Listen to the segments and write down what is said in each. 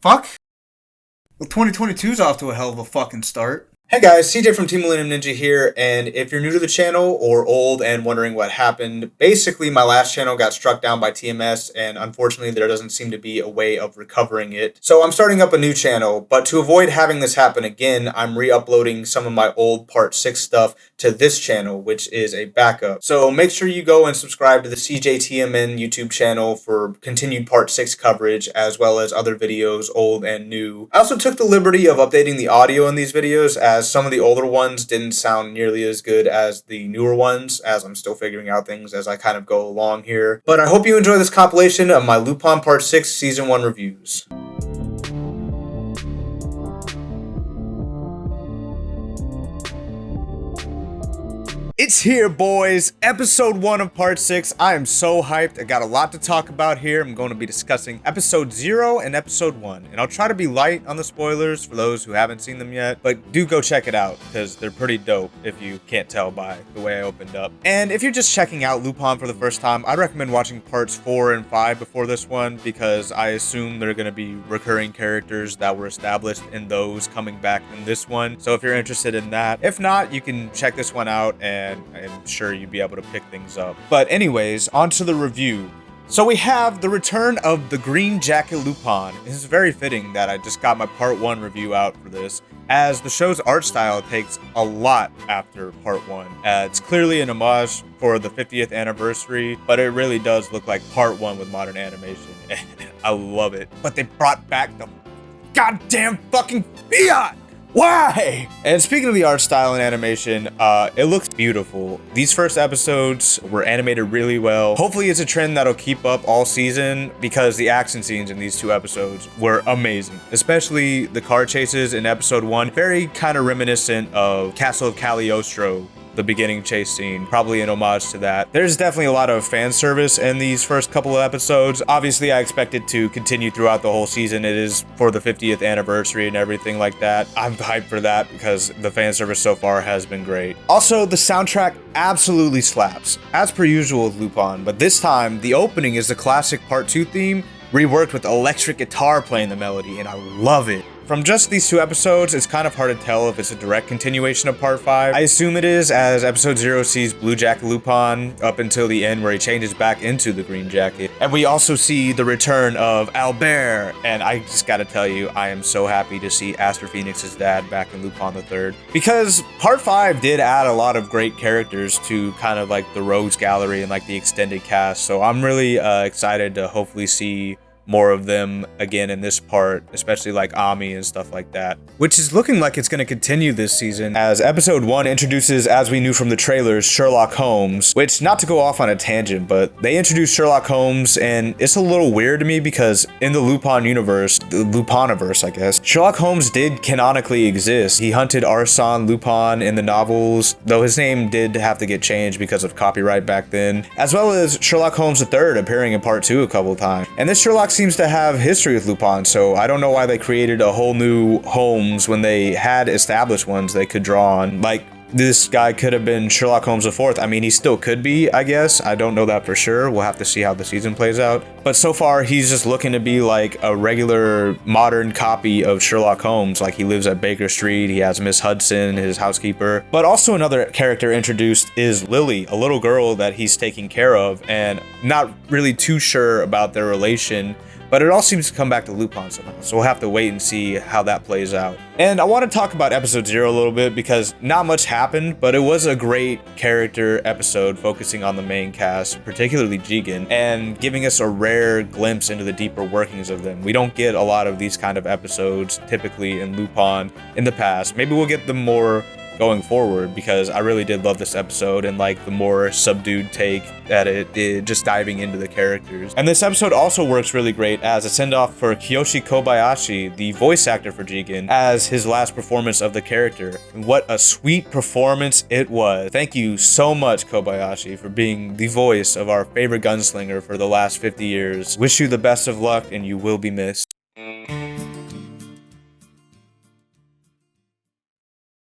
Fuck? Well, 2022's off to a hell of a fucking start. Hey guys, CJ from Team Millennium Ninja here, and if you're new to the channel or old and wondering what happened, basically my last channel got struck down by TMS, and unfortunately there doesn't seem to be a way of recovering it. So I'm starting up a new channel, but to avoid having this happen again, I'm re-uploading some of my old Part 6 stuff to this channel, which is a backup. So make sure you go and subscribe to the CJTMN YouTube channel for continued Part 6 coverage, as well as other videos, old and new. I also took the liberty of updating the audio in these videos, as some of the older ones didn't sound nearly as good as the newer ones, as I'm still figuring out things as I kind of go along here. But I hope you enjoy this compilation of my Lupin Part 6 Season 1 reviews. It's here, boys! Episode 1 of Part 6. I am so hyped. I got a lot to talk about here. I'm going to be discussing Episode 0 and Episode 1. And I'll try to be light on the spoilers for those who haven't seen them yet. But do go check it out, because they're pretty dope if you can't tell by the way I opened up. And if you're just checking out Lupin for the first time, I'd recommend watching Parts 4 and 5 before this one, because I assume they're going to be recurring characters that were established in those coming back in this one. So if you're interested in that. If not, you can check this one out, and I'm sure you'd be able to pick things up. But anyways, on to the review. So we have the return of the Green Jacket Lupin. It is very fitting that I just got my Part 1 review out for this, as the show's art style takes a lot after Part 1. It's clearly an homage for the 50th anniversary, but it really does look like Part 1 with modern animation. I love it. But they brought back the goddamn fucking Fiat! Why? And speaking of the art style and animation, it looks beautiful. These first episodes were animated really well. Hopefully it's a trend that'll keep up all season, because the action scenes in these two episodes were amazing. Especially the car chases in episode 1, very kind of reminiscent of Castle of Cagliostro, the beginning chase scene, probably an homage to that. There's definitely a lot of fan service in these first couple of episodes. Obviously, I expect it to continue throughout the whole season. It is for the 50th anniversary and everything like that. I'm hyped for that because the fan service so far has been great. Also, the soundtrack absolutely slaps, as per usual with Lupin, but this time, the opening is the classic Part 2 theme, reworked with electric guitar playing the melody, and I love it. From just these two episodes, it's kind of hard to tell if it's a direct continuation of Part 5. I assume it is, as Episode 0 sees Blue Jacket Lupin up until the end, where he changes back into the Green Jacket. And we also see the return of Albert, and I just gotta tell you, I am so happy to see Aster Phoenix's dad back in Lupin the Third, because Part 5 did add a lot of great characters to kind of like the Rogues Gallery and like the extended cast, so I'm really excited to hopefully see more of them again in this part, especially like Ami and stuff like that, which is looking like it's going to continue this season, as episode 1 introduces, as we knew from the trailers, Sherlock Holmes, which, not to go off on a tangent, but they introduced Sherlock Holmes, and it's a little weird to me because in the Lupin universe, the Lupiniverse, I guess, Sherlock Holmes did canonically exist. He hunted Arsène Lupin in the novels, though his name did have to get changed because of copyright back then, as well as Sherlock Holmes III appearing in Part 2 a couple of times. And this Sherlock seems to have history with Lupin, so I don't know why they created a whole new Holmes when they had established ones they could draw on. Like, this guy could have been Sherlock Holmes IV. I mean, he still could be, I guess. I don't know that for sure. We'll have to see how the season plays out. But so far, he's just looking to be like a regular modern copy of Sherlock Holmes. Like, he lives at Baker Street. He has Miss Hudson, his housekeeper. But also another character introduced is Lily, a little girl that he's taking care of, and not really too sure about their relation. But it all seems to come back to Lupin somehow, so we'll have to wait and see how that plays out. And I want to talk about episode 0 a little bit, because not much happened, but it was a great character episode focusing on the main cast, particularly Jigen, and giving us a rare glimpse into the deeper workings of them. We don't get a lot of these kind of episodes typically in Lupin in the past. Maybe we'll get them more going forward, because I really did love this episode and like the more subdued take that it did, just diving into the characters. And this episode also works really great as a send-off for Kiyoshi Kobayashi, the voice actor for Jigen, as his last performance of the character. And what a sweet performance it was. Thank you so much, Kobayashi, for being the voice of our favorite gunslinger for the last 50 years. Wish you the best of luck, and you will be missed.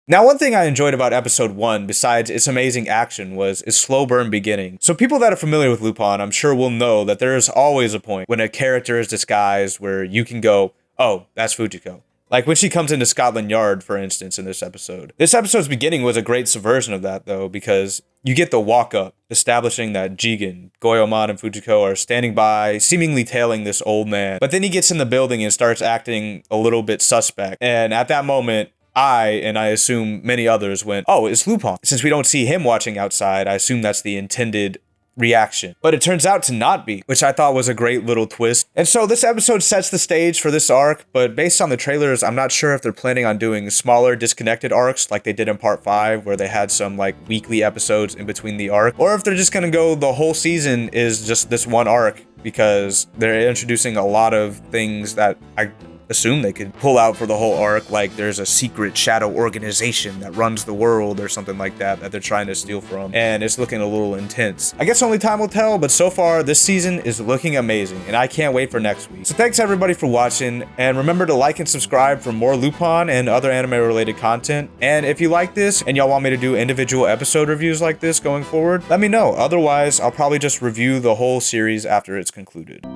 Now, one thing I enjoyed about episode 1, besides its amazing action, was its slow burn beginning. So people that are familiar with Lupin, I'm sure will know that there is always a point when a character is disguised where you can go, oh, that's Fujiko. Like when she comes into Scotland Yard, for instance, in this episode. This episode's beginning was a great subversion of that, though, because you get the walk-up, establishing that Jigen, Goyomon, and Fujiko are standing by, seemingly tailing this old man. But then he gets in the building and starts acting a little bit suspect. And at that moment, and I assume many others went, oh, it's Lupin. Since we don't see him watching outside, I assume that's the intended reaction. But it turns out to not be, which I thought was a great little twist. And so this episode sets the stage for this arc, but based on the trailers, I'm not sure if they're planning on doing smaller disconnected arcs like they did in part 5, where they had some like weekly episodes in between the arc, or if they're just gonna go the whole season is just this one arc, because they're introducing a lot of things that I assume they could pull out for the whole arc, like there's a secret shadow organization that runs the world or something like that they're trying to steal from, and it's looking a little intense. I guess only time will tell, but so far this season is looking amazing and I can't wait for next week. So thanks everybody for watching, and remember to like and subscribe for more Lupin and other anime related content. And if you like this and y'all want me to do individual episode reviews like this going forward, let me know. Otherwise, I'll probably just review the whole series after it's concluded.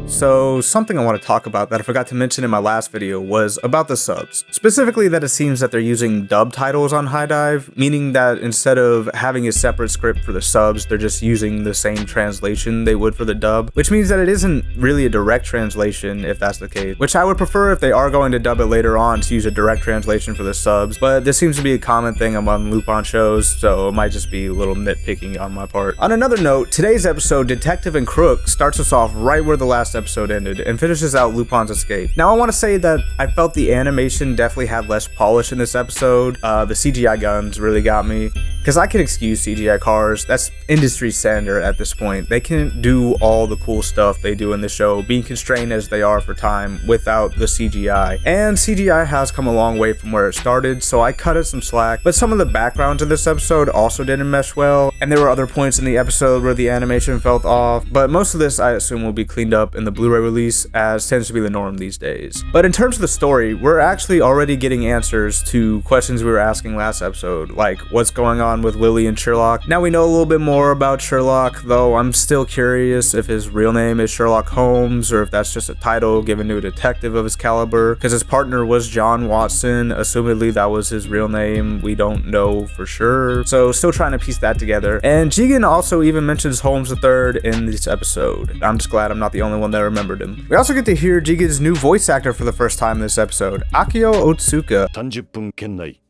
So something I want to talk about that I forgot to mention in my last video was about the subs. Specifically that it seems that they're using dub titles on High Dive, meaning that instead of having a separate script for the subs, they're just using the same translation they would for the dub, which means that it isn't really a direct translation if that's the case, which I would prefer if they are going to dub it later on to use a direct translation for the subs, but this seems to be a common thing among Lupin shows, so it might just be a little nitpicking on my part. On another note, today's episode, Detective and Crook, starts us off right where the last episode ended and finishes out Lupin's escape. Now I want to say that I felt the animation definitely had less polish in this episode. The CGI guns really got me, because I can excuse CGI cars. That's industry standard at this point. They can do all the cool stuff they do in the show, being constrained as they are for time without the CGI. And CGI has come a long way from where it started, so I cut it some slack. But some of the backgrounds in this episode also didn't mesh well, and there were other points in the episode where the animation felt off. But most of this I assume will be cleaned up in the Blu-ray release, as tends to be the norm these days. But in terms of the story, we're actually already getting answers to questions we were asking last episode, like what's going on with Lily and Sherlock. Now we know a little bit more about Sherlock, though I'm still curious if his real name is Sherlock Holmes or if that's just a title given to a detective of his caliber, because his partner was John Watson. Assumedly that was his real name. We don't know for sure, so still trying to piece that together. And Jigen also even mentions Holmes III in this episode. I'm just glad I'm not the only one that remembered him. We also get to hear Jigen's new voice actor for the first time in this episode, Akio Otsuka. 30分圏内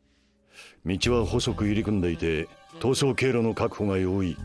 道は細く入り組んでいて逃走経路の確保が容易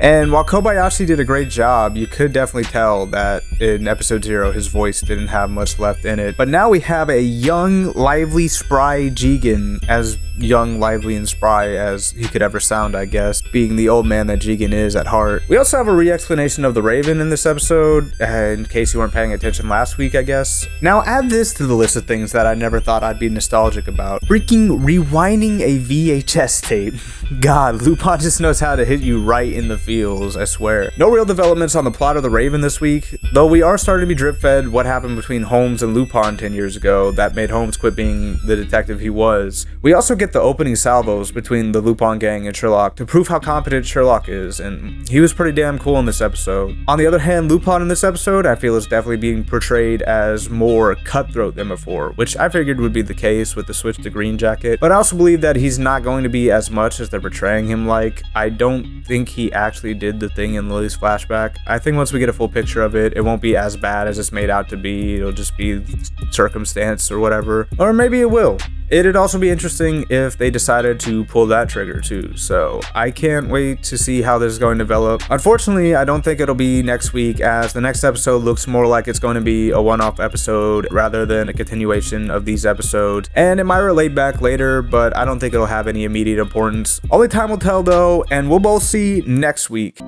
And while Kobayashi did a great job, you could definitely tell that in episode 0 his voice didn't have much left in it. But now we have a young, lively, spry Jigen, as young, lively, and spry as he could ever sound, I guess, being the old man that Jigen is at heart. We also have a re-explanation of the Raven in this episode, in case you weren't paying attention last week, I guess. Now add this to the list of things that I never thought I'd be nostalgic about. Freaking rewinding a VHS tape. God, Lupin just knows how to hit you right in the feels, I swear. No real developments on the plot of the Raven this week, though we are starting to be drip-fed what happened between Holmes and Lupin 10 years ago that made Holmes quit being the detective he was. We also get the opening salvos between the Lupin gang and Sherlock to prove how competent Sherlock is, and he was pretty damn cool in this episode. On the other hand, Lupin in this episode I feel is definitely being portrayed as more cutthroat than before, which I figured would be the case with the switch to Green Jacket, but I also believe that he's not going to be as much as they're portraying him like. I don't think he actually did the thing in Lily's flashback. I think once we get a full picture of it, it won't be as bad as it's made out to be. It'll just be circumstance or whatever, or maybe it will. It'd also be interesting if they decided to pull that trigger too, so I can't wait to see how this is going to develop. Unfortunately, I don't think it'll be next week, as the next episode looks more like it's going to be a one-off episode rather than a continuation of these episodes, and it might relate back later, but I don't think it'll have any immediate importance. Only time will tell though, and we'll both see next week.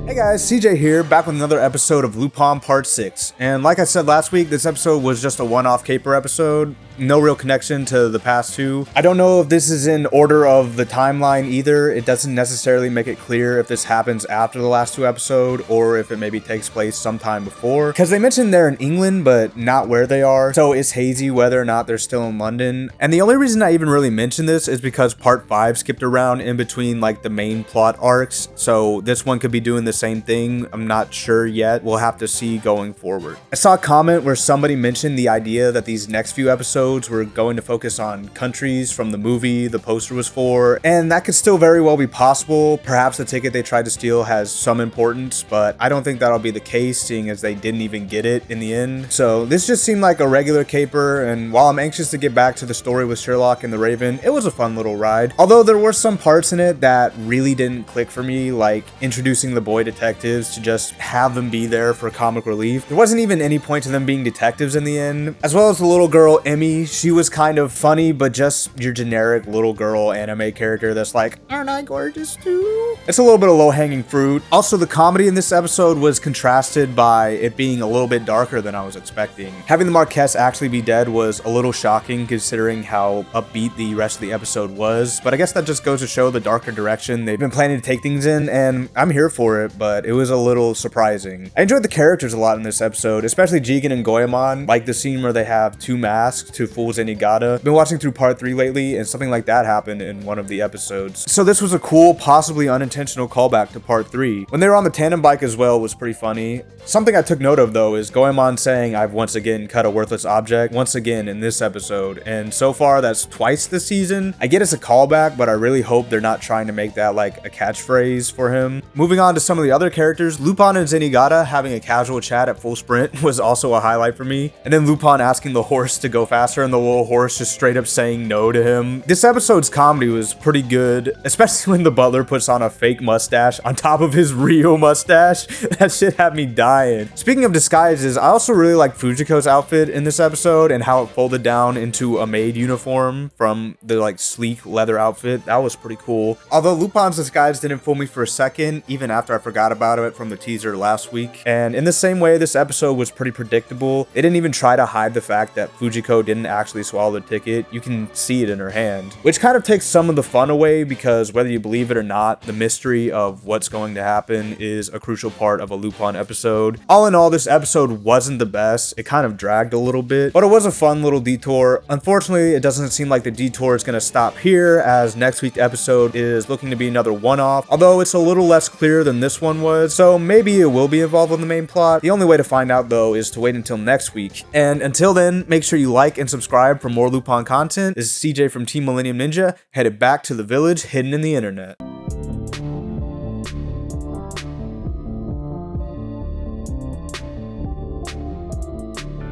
Hey guys, CJ here, back with another episode of Lupin Part 6. And like I said last week, this episode was just a one-off caper episode. no real connection to the past two. I don't know if this is in order of the timeline either. It doesn't necessarily make it clear if this happens after the last two episodes or if it maybe takes place sometime before. Because they mentioned they're in England, but not where they are. So it's hazy whether or not they're still in London. And the only reason I even really mention this is because part 5 skipped around in between like the main plot arcs. So this one could be doing the same thing. I'm not sure yet. We'll have to see going forward. I saw a comment where somebody mentioned the idea that these next few episodes were going to focus on countries from the movie the poster was for, and that could still very well be possible. Perhaps the ticket they tried to steal has some importance, but I don't think that'll be the case, seeing as they didn't even get it in the end. So this just seemed like a regular caper, and while I'm anxious to get back to the story with Sherlock and the Raven, it was a fun little ride. Although there were some parts in it that really didn't click for me, like introducing the boy detectives to just have them be there for comic relief. There wasn't even any point to them being detectives in the end. As well as the little girl, Emmy, she was kind of funny, but just your generic little girl anime character that's like, aren't I gorgeous too? It's a little bit of low-hanging fruit. Also, the comedy in this episode was contrasted by it being a little bit darker than I was expecting. Having the Marquess actually be dead was a little shocking considering how upbeat the rest of the episode was, but I guess that just goes to show the darker direction they've been planning to take things in, and I'm here for it, but it was a little surprising. I enjoyed the characters a lot in this episode, especially Jigen and Goemon, like the scene where they have 2 masks to fool Zenigata. I've been watching through part 3 lately, and something like that happened in one of the episodes. So this was a cool, possibly unintentional callback to part 3. When they were on the tandem bike as well was pretty funny. Something I took note of though is Goemon saying, I've once again cut a worthless object, once again in this episode, and so far that's twice this season. I get it's a callback, but I really hope they're not trying to make that like a catchphrase for him. Moving on to some of the other characters, Lupin and Zenigata having a casual chat at full sprint was also a highlight for me. And then Lupin asking the horse to go faster and the little horse just straight up saying no to him. This episode's comedy was pretty good, especially when the butler puts on a fake mustache on top of his real mustache. That shit had me dying. Speaking of disguises, I also really like Fujiko's outfit in this episode and how it folded down into a maid uniform from the like sleek leather outfit. That was pretty cool. Although Lupin's disguise didn't fool me for a second, even after I forgot about it from the teaser last week. And in the same way, this episode was pretty predictable. They didn't even try to hide the fact that Fujiko didn't actually swallow the ticket. You can see it in her hand, which kind of takes some of the fun away because whether you believe it or not, the mystery of what's going to happen is a crucial part of a Lupin episode. All in all, this episode wasn't the best. It kind of dragged a little bit, but it was a fun little detour. Unfortunately, it doesn't seem like the detour is going to stop here, as next week's episode is looking to be another one-off, although it's a little less clear than this one was, so maybe it will be involved in the main plot. The only way to find out though is to wait until next week. And until then, make sure you like and subscribe for more Lupin content. This is CJ from Team Millennium Ninja, headed back to the village hidden in the internet.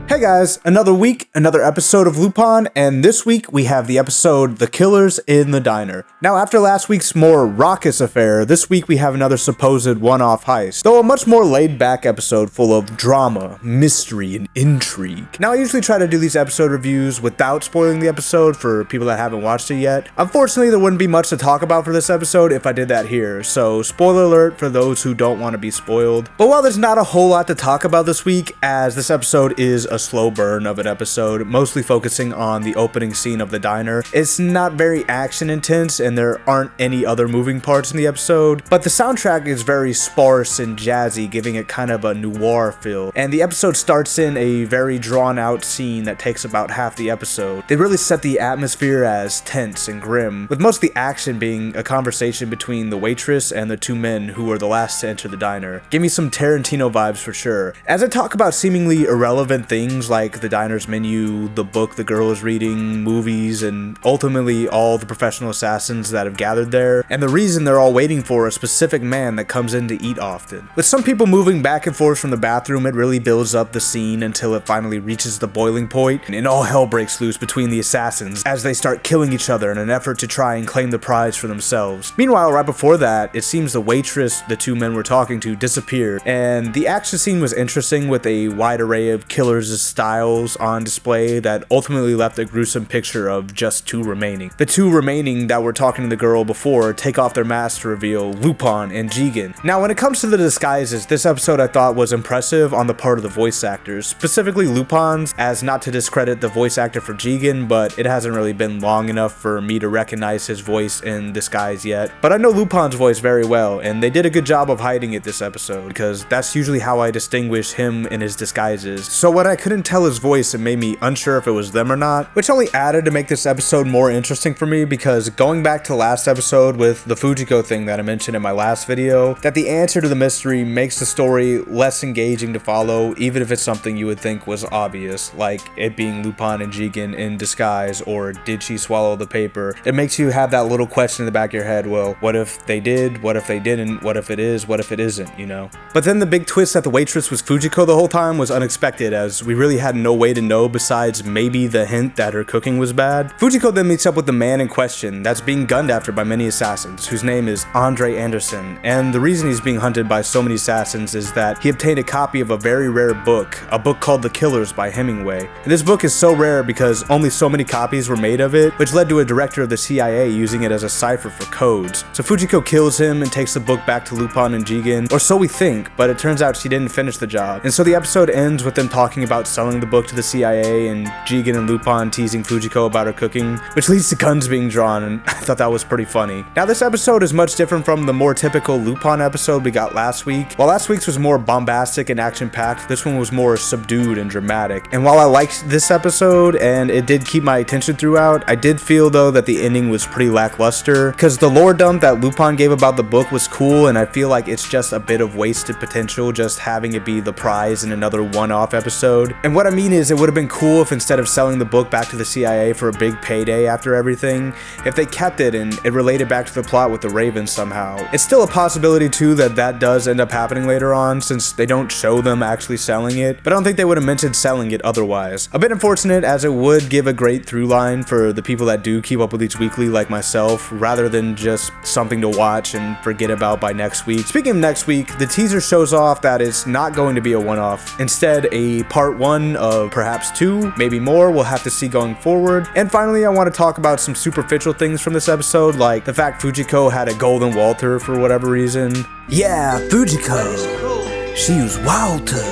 Hey guys, another week, another episode of Lupin, and this week we have the episode The Killers in the Diner. Now after last week's more raucous affair, this week we have another supposed one-off heist, though a much more laid-back episode full of drama, mystery, and intrigue. Now I usually try to do these episode reviews without spoiling the episode for people that haven't watched it yet. Unfortunately, there wouldn't be much to talk about for this episode if I did that here, so spoiler alert for those who don't want to be spoiled. But while there's not a whole lot to talk about this week, as this episode is a slow burn of an episode, mostly focusing on the opening scene of the diner. It's not very action intense and there aren't any other moving parts in the episode, but the soundtrack is very sparse and jazzy, giving it kind of a noir feel. And the episode starts in a very drawn out scene that takes about half the episode. They really set the atmosphere as tense and grim, with most of the action being a conversation between the waitress and the 2 men who were the last to enter the diner. Give me some Tarantino vibes for sure. As I talk about seemingly irrelevant things like the diner's menu, the book the girl is reading, movies, and ultimately all the professional assassins that have gathered there, and the reason they're all waiting for a specific man that comes in to eat often. With some people moving back and forth from the bathroom, it really builds up the scene until it finally reaches the boiling point, and all hell breaks loose between the assassins as they start killing each other in an effort to try and claim the prize for themselves. Meanwhile, right before that, it seems the waitress the 2 men were talking to disappeared, and the action scene was interesting with a wide array of killers Lupin's styles on display that ultimately left a gruesome picture of just two remaining. The two remaining that were talking to the girl before take off their masks to reveal Lupin and Jigen. Now, when it comes to the disguises, this episode I thought was impressive on the part of the voice actors, specifically Lupin's, as not to discredit the voice actor for Jigen, but it hasn't really been long enough for me to recognize his voice in disguise yet. But I know Lupin's voice very well, and they did a good job of hiding it this episode, because that's usually how I distinguish him in his disguises. So when I couldn't tell his voice, it made me unsure if it was them or not, which only added to make this episode more interesting for me, because going back to last episode with the Fujiko thing that I mentioned in my last video, that the answer to the mystery makes the story less engaging to follow, even if it's something you would think was obvious, like it being Lupin and Jigen in disguise, or did she swallow the paper? It makes you have that little question in the back of your head, well, what if they did? What if they didn't? What if it is? What if it isn't, you know? But then the big twist that the waitress was Fujiko the whole time was unexpected, as we really had no way to know besides maybe the hint that her cooking was bad. Fujiko then meets up with the man in question that's being gunned after by many assassins, whose name is Andre Anderson, and the reason he's being hunted by so many assassins is that he obtained a copy of a very rare book, a book called The Killers by Hemingway. And this book is so rare because only so many copies were made of it, which led to a director of the CIA using it as a cipher for codes. So Fujiko kills him and takes the book back to Lupin and Jigen, or so we think, but it turns out she didn't finish the job. And so the episode ends with them talking about selling the book to the CIA and Jigen and Lupin teasing Fujiko about her cooking, which leads to guns being drawn, and I thought that was pretty funny. Now this episode is much different from the more typical Lupin episode we got last week. While last week's was more bombastic and action-packed, this one was more subdued and dramatic. And while I liked this episode and it did keep my attention throughout, I did feel though that the ending was pretty lackluster, because the lore dump that Lupin gave about the book was cool, and I feel like it's just a bit of wasted potential just having it be the prize in another one-off episode. And what I mean is, it would have been cool if instead of selling the book back to the CIA for a big payday after everything, if they kept it and it related back to the plot with the Ravens somehow. It's still a possibility too that that does end up happening later on, since they don't show them actually selling it, but I don't think they would have mentioned selling it otherwise. A bit unfortunate, as it would give a great through line for the people that do keep up with each weekly like myself, rather than just something to watch and forget about by next week. Speaking of next week, the teaser shows off that it's not going to be a one-off. Instead, a part 1 of perhaps 2, maybe more, we'll have to see going forward. And finally, I want to talk about some superficial things from this episode, like the fact Fujiko had a golden Walter for whatever reason. Yeah, Fujiko. She was Walter.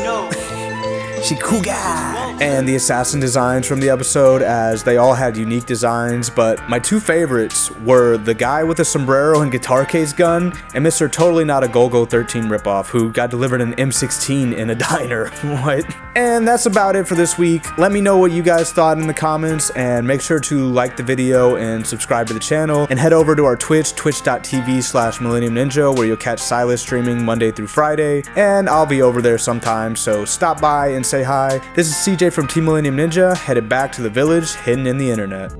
She cool guy. And the assassin designs from the episode, as they all had unique designs, but my two favorites were the guy with a sombrero and guitar case gun, and Mr. Totally Not a Golgo 13 ripoff, who got delivered an M16 in a diner. What? And that's about it for this week. Let me know what you guys thought in the comments, and make sure to like the video and subscribe to the channel, and head over to our Twitch, twitch.tv/Millennium Ninja, where you'll catch Silas streaming Monday through Friday, and I'll be over there sometime, so stop by and say hi. This is CJ from Team Millennium Ninja, headed back to the village hidden in the internet.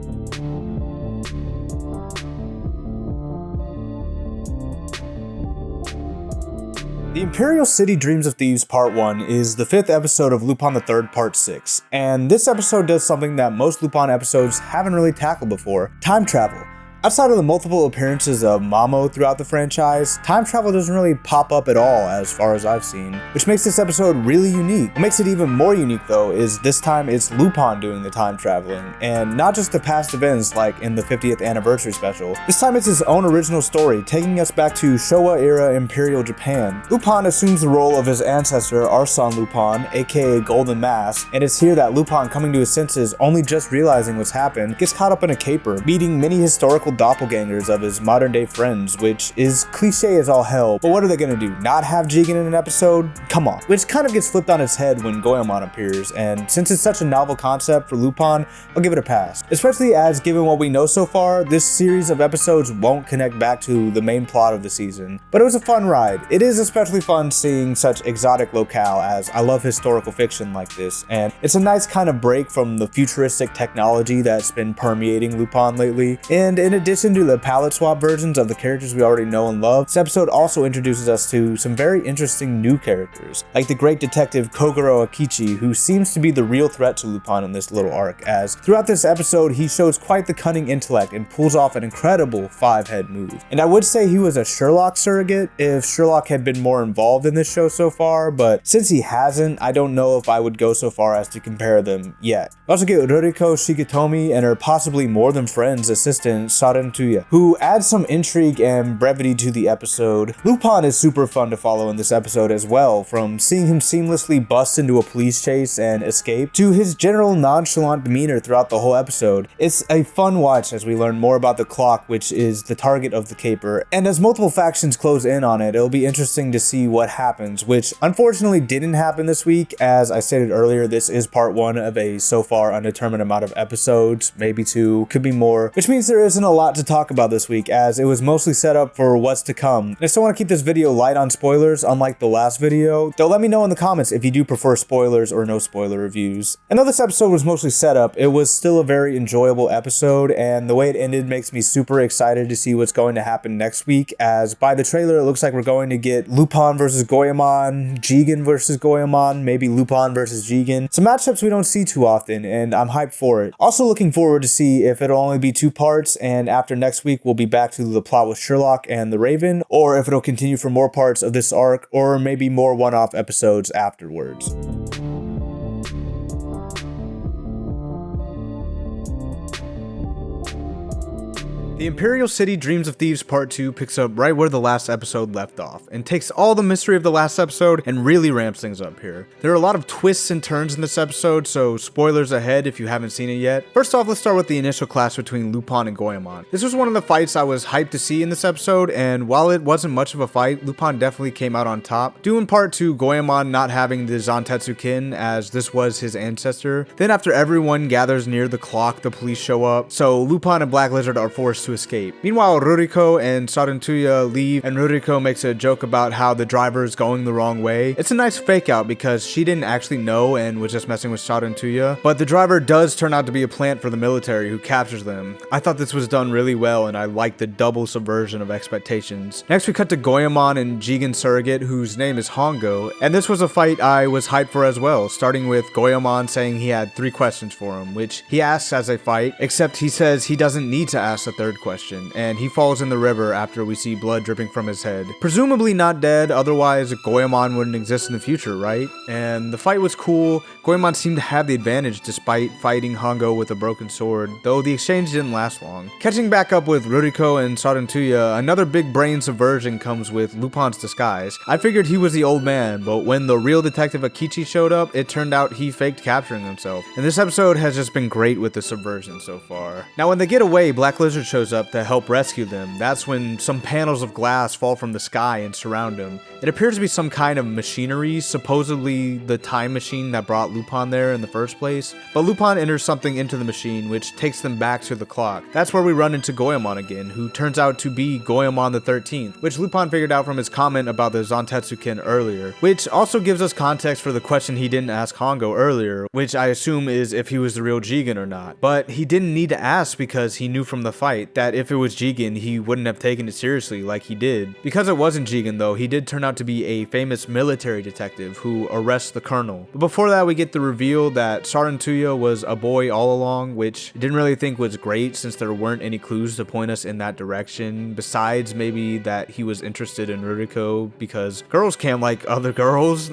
The Imperial City Dreams of Thieves Part 1 is the 5th episode of Lupin the Third Part 6, and this episode does something that most Lupin episodes haven't really tackled before: time travel. Outside of the multiple appearances of Mamo throughout the franchise, time travel doesn't really pop up at all as far as I've seen, which makes this episode really unique. What makes it even more unique though is this time it's Lupin doing the time traveling, and not just the past events like in the 50th anniversary special. This time it's his own original story, taking us back to Showa era Imperial Japan. Lupin assumes the role of his ancestor Arsène Lupin, aka Golden Mask, and it's here that Lupin, coming to his senses, only just realizing what's happened, gets caught up in a caper, meeting many historical doppelgangers of his modern day friends, which is cliche as all hell, but what are they gonna do? Not have Jigen in an episode? Come on. Which kind of gets flipped on its head when Goemon appears, and since it's such a novel concept for Lupin, I'll give it a pass. Especially as, given what we know so far, this series of episodes won't connect back to the main plot of the season. But it was a fun ride. It is especially fun seeing such exotic locale, as I love historical fiction like this, and it's a nice kind of break from the futuristic technology that's been permeating Lupin lately, and in In addition to the palette swap versions of the characters we already know and love, this episode also introduces us to some very interesting new characters, like the great detective Kogoro Akichi, who seems to be the real threat to Lupin in this little arc, as throughout this episode he shows quite the cunning intellect and pulls off an incredible 5-head move. And I would say he was a Sherlock surrogate if Sherlock had been more involved in this show so far, but since he hasn't, I don't know if I would go so far as to compare them yet. We also get Ruriko Shigetomi and her possibly more than friends assistant Sarentuya, who adds some intrigue and brevity to the episode. Lupin is super fun to follow in this episode as well, from seeing him seamlessly bust into a police chase and escape to his general nonchalant demeanor throughout the whole episode. It's a fun watch as we learn more about the clock, which is the target of the caper, and as multiple factions close in on it, it'll be interesting to see what happens, which unfortunately didn't happen this week. As I stated earlier, this is part 1 of a so far undetermined amount of episodes, maybe 2, could be more, which means there isn't a lot to talk about this week as it was mostly set up for what's to come. I still want to keep this video light on spoilers, unlike the last video, though let me know in the comments if you do prefer spoilers or no spoiler reviews. And though this episode was mostly set up, it was still a very enjoyable episode, and the way it ended makes me super excited to see what's going to happen next week, as by the trailer it looks like we're going to get Lupin versus Goemon, Jigen versus Goemon, maybe Lupin versus Jigen. Some matchups we don't see too often, and I'm hyped for it. Also looking forward to see if it'll only be 2 parts, and after next week we'll be back to the plot with Sherlock and the Raven, or if it'll continue for more parts of this arc, or maybe more one-off episodes afterwards. The Imperial City Dreams of Thieves Part 2 picks up right where the last episode left off, and takes all the mystery of the last episode and really ramps things up here. There are a lot of twists and turns in this episode, so spoilers ahead if you haven't seen it yet. First off, let's start with the initial clash between Lupin and Goemon. This was one of the fights I was hyped to see in this episode, and while it wasn't much of a fight, Lupin definitely came out on top, due in part to Goemon not having the Zantetsu Kin, as this was his ancestor. Then after everyone gathers near the clock, the police show up, so Lupin and Black Lizard are forced to escape. Meanwhile, Ruriko and Sarentuya leave, and Ruriko makes a joke about how the driver is going the wrong way. It's a nice fake out because she didn't actually know and was just messing with Sarentuya, but the driver does turn out to be a plant for the military who captures them. I thought this was done really well, and I liked the double subversion of expectations. Next we cut to Goemon and Jigen surrogate, whose name is Hongo, and this was a fight I was hyped for as well, starting with Goemon saying he had 3 questions for him, which he asks as they fight, except he says he doesn't need to ask the 3rd question, and he falls in the river after we see blood dripping from his head. Presumably not dead, otherwise Goemon wouldn't exist in the future, right? And the fight was cool. Goemon seemed to have the advantage despite fighting Hongo with a broken sword, though the exchange didn't last long. Catching back up with Ruriko and Sarentuya, another big brain subversion comes with Lupin's disguise. I figured he was the old man, but when the real detective Akichi showed up, it turned out he faked capturing himself. And this episode has just been great with the subversion so far. Now when they get away, Black Lizard shows up to help rescue them. That's when some panels of glass fall from the sky and surround him. It appears to be some kind of machinery, supposedly the time machine that brought Lupin there in the first place, but Lupin enters something into the machine which takes them back to the clock. That's where we run into Goemon again, who turns out to be Goemon the 13th, which Lupin figured out from his comment about the Zantetsu Kin earlier, which also gives us context for the question he didn't ask Hongo earlier, which I assume is if he was the real Jigen or not. But he didn't need to ask because he knew from the fight that if it was Jigen, he wouldn't have taken it seriously like he did. Because it wasn't Jigen though, he did turn out to be a famous military detective who arrests the colonel. But before that, we get the reveal that Sarentuya was a boy all along, which I didn't really think was great since there weren't any clues to point us in that direction, besides maybe that he was interested in Ruriko, because girls can't like other girls.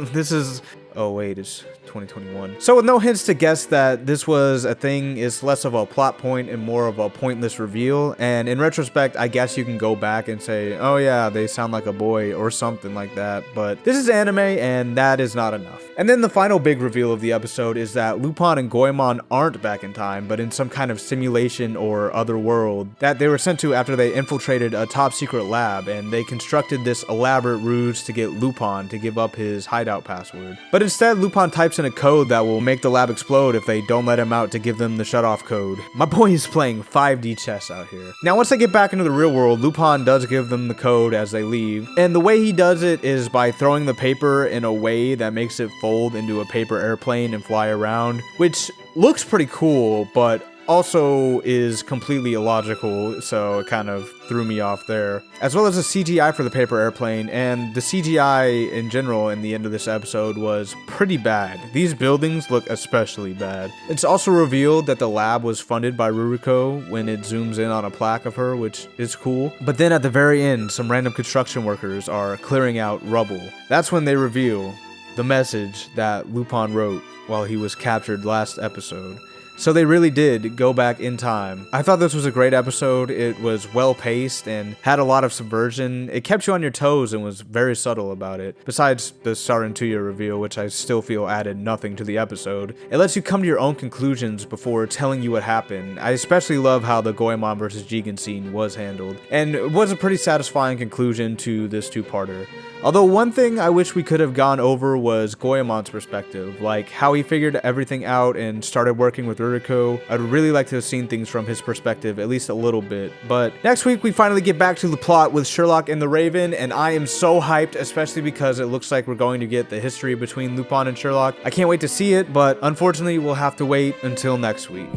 Oh wait, it's 2021. So with no hints to guess that this was a thing, it's less of a plot point and more of a pointless reveal, and in retrospect I guess you can go back and say, oh yeah, they sound like a boy or something like that, but this is anime and that is not enough. And then the final big reveal of the episode is that Lupin and Goemon aren't back in time, but in some kind of simulation or other world that they were sent to after they infiltrated a top secret lab, and they constructed this elaborate ruse to get Lupin to give up his hideout password. But instead, Lupin types in a code that will make the lab explode if they don't let him out to give them the shutoff code. My boy is playing 5D chess out here. Now, once they get back into the real world, Lupin does give them the code as they leave, and the way he does it is by throwing the paper in a way that makes it fold into a paper airplane and fly around, which looks pretty cool, but also is completely illogical, so it kind of threw me off there. As well as the CGI for the paper airplane, and the CGI in general in the end of this episode was pretty bad. These buildings look especially bad. It's also revealed that the lab was funded by Ruriko when it zooms in on a plaque of her, which is cool. But then at the very end, some random construction workers are clearing out rubble. That's when they reveal the message that Lupin wrote while he was captured last episode. So they really did go back in time. I thought this was a great episode. It was well paced and had a lot of subversion. It kept you on your toes and was very subtle about it. Besides the Sarin Tuya reveal, which I still feel added nothing to the episode. It lets you come to your own conclusions before telling you what happened. I especially love how the Goemon vs. Jigen scene was handled. And it was a pretty satisfying conclusion to this two-parter. Although one thing I wish we could have gone over was Goemon's perspective, like how he figured everything out and started working with Ruriko. I'd really like to have seen things from his perspective, at least a little bit. But next week we finally get back to the plot with Sherlock and the Raven, and I am so hyped, especially because it looks like we're going to get the history between Lupin and Sherlock. I can't wait to see it, but unfortunately we'll have to wait until next week.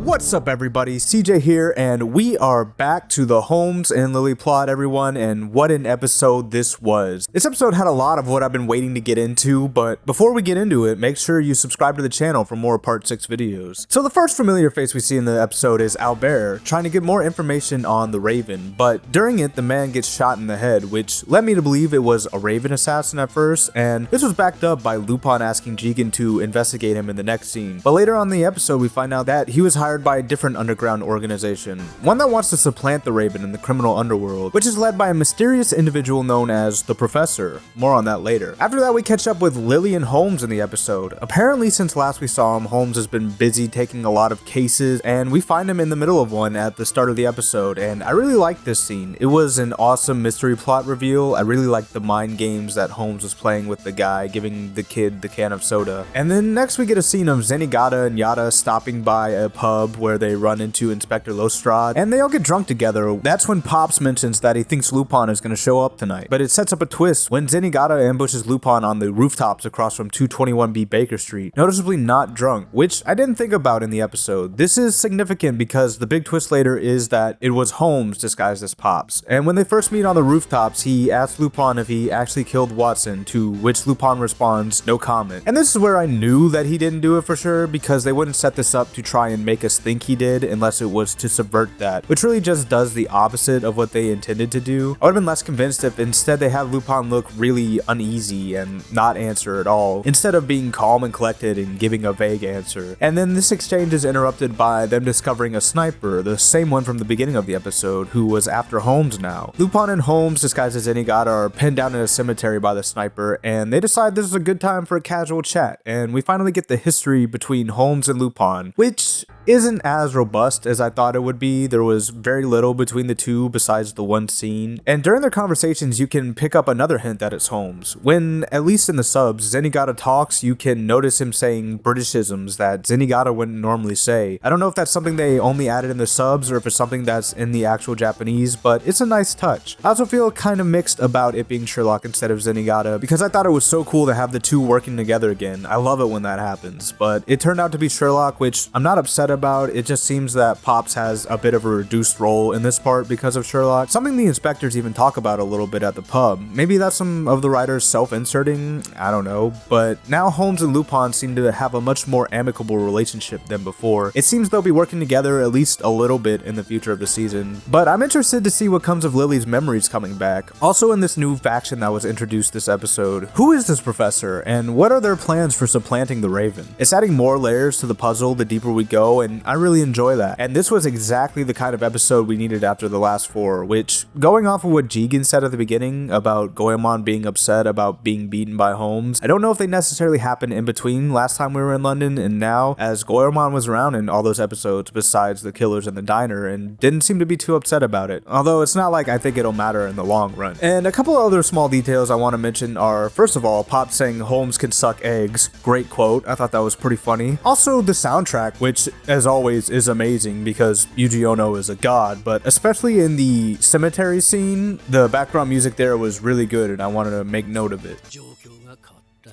What's up, everybody? CJ here, and we are back to the Holmes and Lily plot, everyone, and what an episode this was. This episode had a lot of what I've been waiting to get into, but before we get into it, make sure you subscribe to the channel for more Part 6 videos. So the first familiar face we see in the episode is Albert, trying to get more information on the Raven, but during it, the man gets shot in the head, which led me to believe it was a Raven assassin at first, and this was backed up by Lupin asking Jigen to investigate him in the next scene. But later on in the episode, we find out that he was hired by a different underground organization, one that wants to supplant the Raven in the criminal underworld, which is led by a mysterious individual known as the Professor. More on that later. After that, we catch up with Lily and Holmes in the episode. Apparently, since last we saw him, Holmes has been busy taking a lot of cases, and we find him in the middle of one at the start of the episode, and I really liked this scene. It was an awesome mystery plot reveal. I really liked the mind games that Holmes was playing with the guy, giving the kid the can of soda. And then next we get a scene of Zenigata and Yada stopping by a pub where they run into Inspector Lestrade, and they all get drunk together. That's when Pops mentions that he thinks Lupin is going to show up tonight, but it sets up a twist when Zenigata ambushes Lupin on the rooftops across from 221B Baker Street, noticeably not drunk, which I didn't think about in the episode. This is significant because the big twist later is that it was Holmes disguised as Pops, and when they first meet on the rooftops, he asks Lupin if he actually killed Watson, to which Lupin responds, no comment. And this is where I knew that he didn't do it for sure, because they wouldn't set this up to try and make us think he did unless it was to subvert that, which really just does the opposite of what they intended to do. I would have been less convinced if instead they have Lupin look really uneasy and not answer at all, instead of being calm and collected and giving a vague answer. And then this exchange is interrupted by them discovering a sniper, the same one from the beginning of the episode, who was after Holmes now. Lupin and Holmes, disguised as Zenigata, are pinned down in a cemetery by the sniper, and they decide this is a good time for a casual chat, and we finally get the history between Holmes and Lupin, which isn't as robust as I thought it would be. There was very little between the two besides the one scene, and during their conversations you can pick up another hint that it's Holmes. When, at least in the subs, Zenigata talks, you can notice him saying Britishisms that Zenigata wouldn't normally say. I don't know if that's something they only added in the subs or if it's something that's in the actual Japanese, but it's a nice touch. I also feel kind of mixed about it being Sherlock instead of Zenigata, because I thought it was so cool to have the two working together again. I love it when that happens, but it turned out to be Sherlock, which I'm not upset about. It just seems that Pops has a bit of a reduced role in this part because of Sherlock, something the inspectors even talk about a little bit at the pub. Maybe that's some of the writers self-inserting, I don't know, but now Holmes and Lupin seem to have a much more amicable relationship than before. It seems they'll be working together at least a little bit in the future of the season, but I'm interested to see what comes of Lily's memories coming back. Also, in this new faction that was introduced this episode, who is this professor and what are their plans for supplanting the Raven? It's adding more layers to the puzzle the deeper we go, and I really enjoy that. And this was exactly the kind of episode we needed after the last four, which, going off of what Jigen said at the beginning about Goemon being upset about being beaten by Holmes, I don't know if they necessarily happened in between last time we were in London and now, as Goemon was around in all those episodes besides the killers in the diner and didn't seem to be too upset about it. Although it's not like I think it'll matter in the long run. And a couple of other small details I want to mention are, first of all, Pop saying Holmes can suck eggs. Great quote. I thought that was pretty funny. Also, the soundtrack, which, as always, is amazing because Yuji Ono is a god, but especially in the cemetery scene, the background music there was really good, and I wanted to make note of it. 状況が変わった。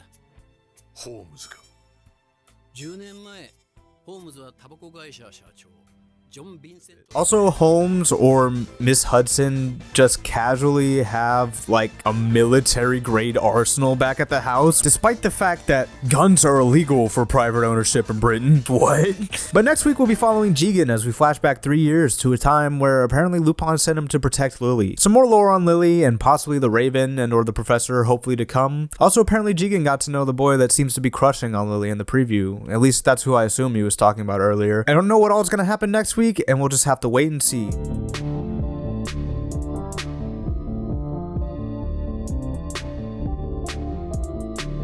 ホームズか。10年前、ホームズはタバコ会社社長、ジョン・ヴィンセント。 Also, Holmes or Miss Hudson just casually have like a military grade arsenal back at the house, despite the fact that guns are illegal for private ownership in Britain. What? But next week we'll be following Jigen as we flash back 3 years to a time where apparently Lupin sent him to protect Lily. Some more lore on Lily and possibly the Raven and or the Professor hopefully to come. Also, apparently Jigen got to know the boy that seems to be crushing on Lily in the preview. At least that's who I assume he was talking about earlier. I don't know what all is going to happen next week, and we'll just have to wait and see.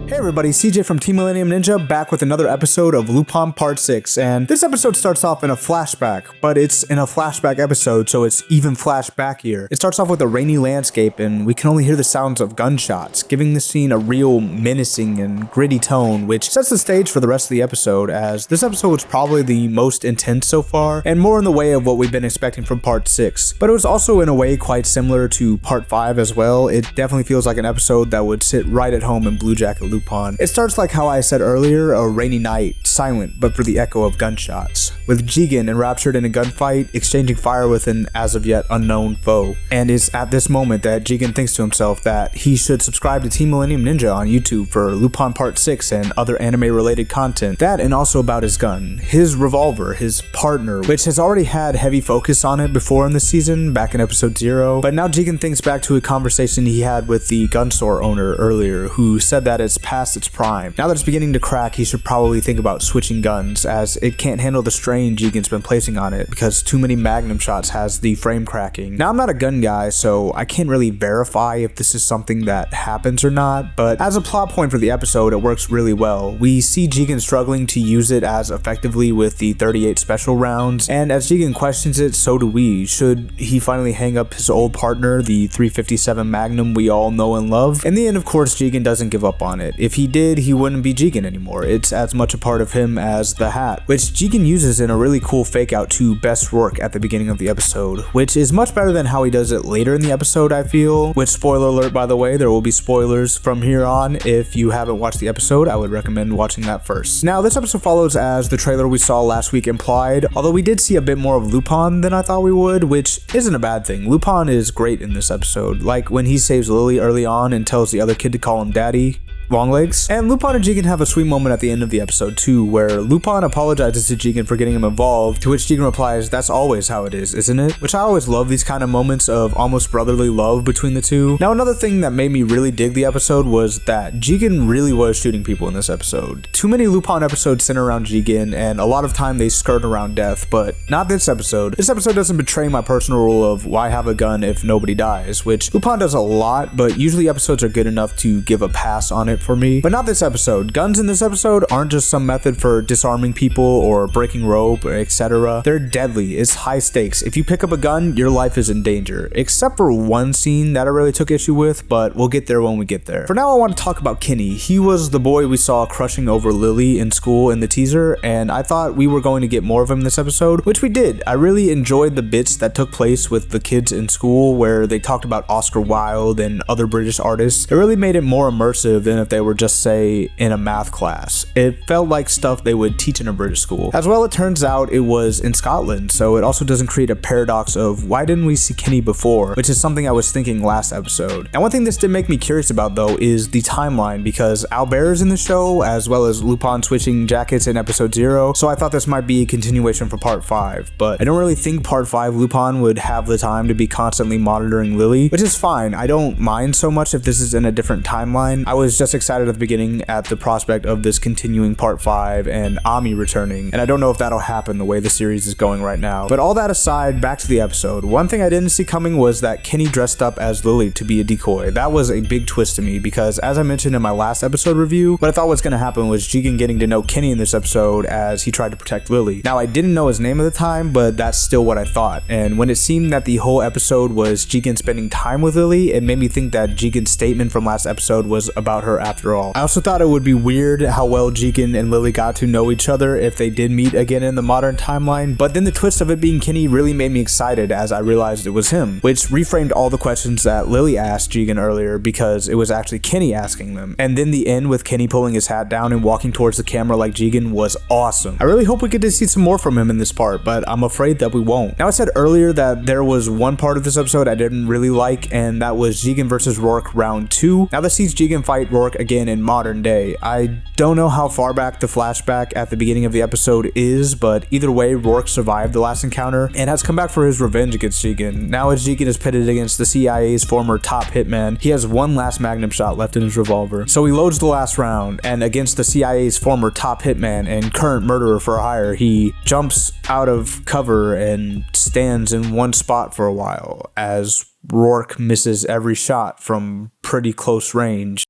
Hey everybody, CJ from Team Millennium Ninja back with another episode of Lupin Part 6, and this episode starts off in a flashback, but it's in a flashback episode, so it's even flashbackier. It starts off with a rainy landscape, and we can only hear the sounds of gunshots, giving the scene a real menacing and gritty tone, which sets the stage for the rest of the episode, as this episode was probably the most intense so far, and more in the way of what we've been expecting from Part 6. But it was also in a way quite similar to Part 5 as well. It definitely feels like an episode that would sit right at home in Blue Jacket Lupin. It starts like how I said earlier, a rainy night, silent but for the echo of gunshots, with Jigen enraptured in a gunfight, exchanging fire with an as of yet unknown foe. And it's at this moment that Jigen thinks to himself that he should subscribe to Team Millennium Ninja on YouTube for Lupin Part 6 and other anime related content. That and also about his gun, his revolver, his partner, which has already had heavy focus on it before in the season, back in episode 0. But now Jigen thinks back to a conversation he had with the gun store owner earlier, who said that it's past its prime. Now that it's beginning to crack, he should probably think about switching guns, as it can't handle the strain Jigen's been placing on it because too many magnum shots has the frame cracking. Now I'm not a gun guy, so I can't really verify if this is something that happens or not, but as a plot point for the episode, it works really well. We see Jigen struggling to use it as effectively with the 38 special rounds, and as Jigen questions it, so do we. Should he finally hang up his old partner, the 357 Magnum we all know and love? In the end, of course, Jigen doesn't give up on it. If he did, he wouldn't be Jigen anymore. It's as much a part of him as the hat, which Jigen uses in a really cool fake out to best work at the beginning of the episode, which is much better than how he does it later in the episode, I feel. Which, spoiler alert by the way, there will be spoilers from here on. If you haven't watched the episode, I would recommend watching that first. Now, this episode follows as the trailer we saw last week implied, although we did see a bit more of Lupin than I thought we would, which isn't a bad thing. Lupin is great in this episode, like when he saves Lily early on and tells the other kid to call him daddy. Longlegs. And Lupin and Jigen have a sweet moment at the end of the episode too, where Lupin apologizes to Jigen for getting him involved, to which Jigen replies, "That's always how it is, isn't it?" Which I always love these kind of moments of almost brotherly love between the two. Now, another thing that made me really dig the episode was that Jigen really was shooting people in this episode. Too many Lupin episodes center around Jigen, and a lot of time they skirt around death, but not this episode. This episode doesn't betray my personal rule of why have a gun if nobody dies, which Lupin does a lot, but usually episodes are good enough to give a pass on it for me. But not this episode. Guns in this episode aren't just some method for disarming people or breaking rope, etc. They're deadly. It's high stakes. If you pick up a gun, your life is in danger. Except for one scene that I really took issue with, but we'll get there when we get there. For now, I want to talk about Kenny. He was the boy we saw crushing over Lily in school in the teaser, and I thought we were going to get more of him this episode, which we did. I really enjoyed the bits that took place with the kids in school where they talked about Oscar Wilde and other British artists. It really made it more immersive than if they were just, say, in a math class. It felt like stuff they would teach in a British school. As well, it turns out it was in Scotland, so it also doesn't create a paradox of why didn't we see Kenny before, which is something I was thinking last episode. And one thing this did make me curious about though is the timeline, because Albert is in the show, as well as Lupin switching jackets in episode 0, so I thought this might be a continuation for part 5, but I don't really think part 5 Lupin would have the time to be constantly monitoring Lily, which is fine. I don't mind so much if this is in a different timeline. I was just excited at the beginning at the prospect of this continuing part 5 and Ami returning, and I don't know if that'll happen the way the series is going right now. But all that aside, back to the episode. One thing I didn't see coming was that Kenny dressed up as Lily to be a decoy. That was a big twist to me because, as I mentioned in my last episode review, what I thought was going to happen was Jigen getting to know Kenny in this episode as he tried to protect Lily. Now, I didn't know his name at the time, but that's still what I thought, and when it seemed that the whole episode was Jigen spending time with Lily, it made me think that Jigen's statement from last episode was about her after after all. I also thought it would be weird how well Jigen and Lily got to know each other if they did meet again in the modern timeline, but then the twist of it being Kenny really made me excited as I realized it was him, which reframed all the questions that Lily asked Jigen earlier because it was actually Kenny asking them. And then the end with Kenny pulling his hat down and walking towards the camera like Jigen was awesome. I really hope we get to see some more from him in this part, but I'm afraid that we won't. Now, I said earlier that there was one part of this episode I didn't really like, and that was Jigen versus Rourke round 2. Now this sees Jigen fight Rourke again in modern day. I don't know how far back the flashback at the beginning of the episode is, but either way, Rourke survived the last encounter and has come back for his revenge against Jigen. Now as Jigen is pitted against the CIA's former top hitman, he has one last magnum shot left in his revolver. So he loads the last round, and against the CIA's former top hitman and current murderer for hire, he jumps out of cover and stands in one spot for a while as Rourke misses every shot from pretty close range.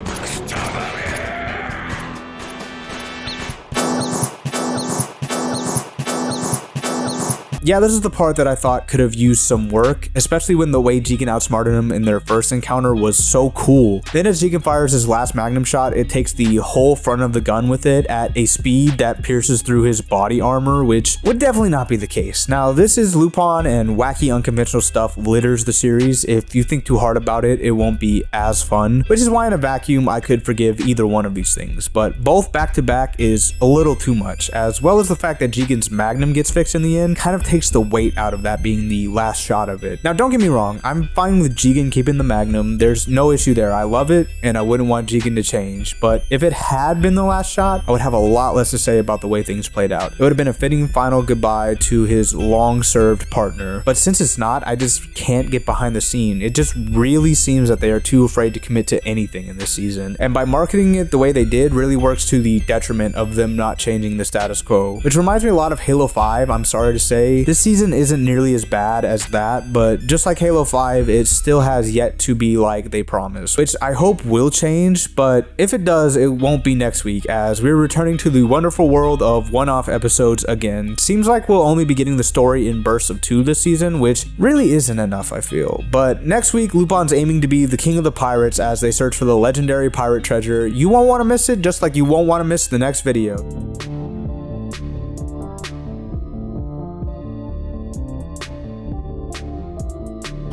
Yeah, this is the part that I thought could have used some work, especially when the way Jigen outsmarted him in their first encounter was so cool. Then as Jigen fires his last magnum shot, it takes the whole front of the gun with it at a speed that pierces through his body armor, which would definitely not be the case. Now, this is Lupin, and wacky unconventional stuff litters the series. If you think too hard about it, it won't be as fun, which is why in a vacuum I could forgive either one of these things, but both back to back is a little too much, as well as the fact that Jigen's magnum gets fixed in the end kind of takes the weight out of that being the last shot of it. Now, don't get me wrong, I'm fine with Jigen keeping the magnum. There's no issue there. I love it, and I wouldn't want Jigen to change, but if it had been the last shot, I would have a lot less to say about the way things played out. It would have been a fitting final goodbye to his long-served partner, but since it's not, I just can't get behind the scene. It just really seems that they are too afraid to commit to anything in this season, and by marketing it the way they did really works to the detriment of them not changing the status quo, which reminds me a lot of Halo 5, I'm sorry to say. This season isn't nearly as bad as that, but just like Halo 5, it still has yet to be like they promised, which I hope will change, but if it does, it won't be next week, as we're returning to the wonderful world of one-off episodes again. Seems like we'll only be getting the story in bursts of 2 this season, which really isn't enough, I feel. But next week, Lupin's aiming to be the king of the pirates as they search for the legendary pirate treasure. You won't want to miss it, just like you won't want to miss the next video.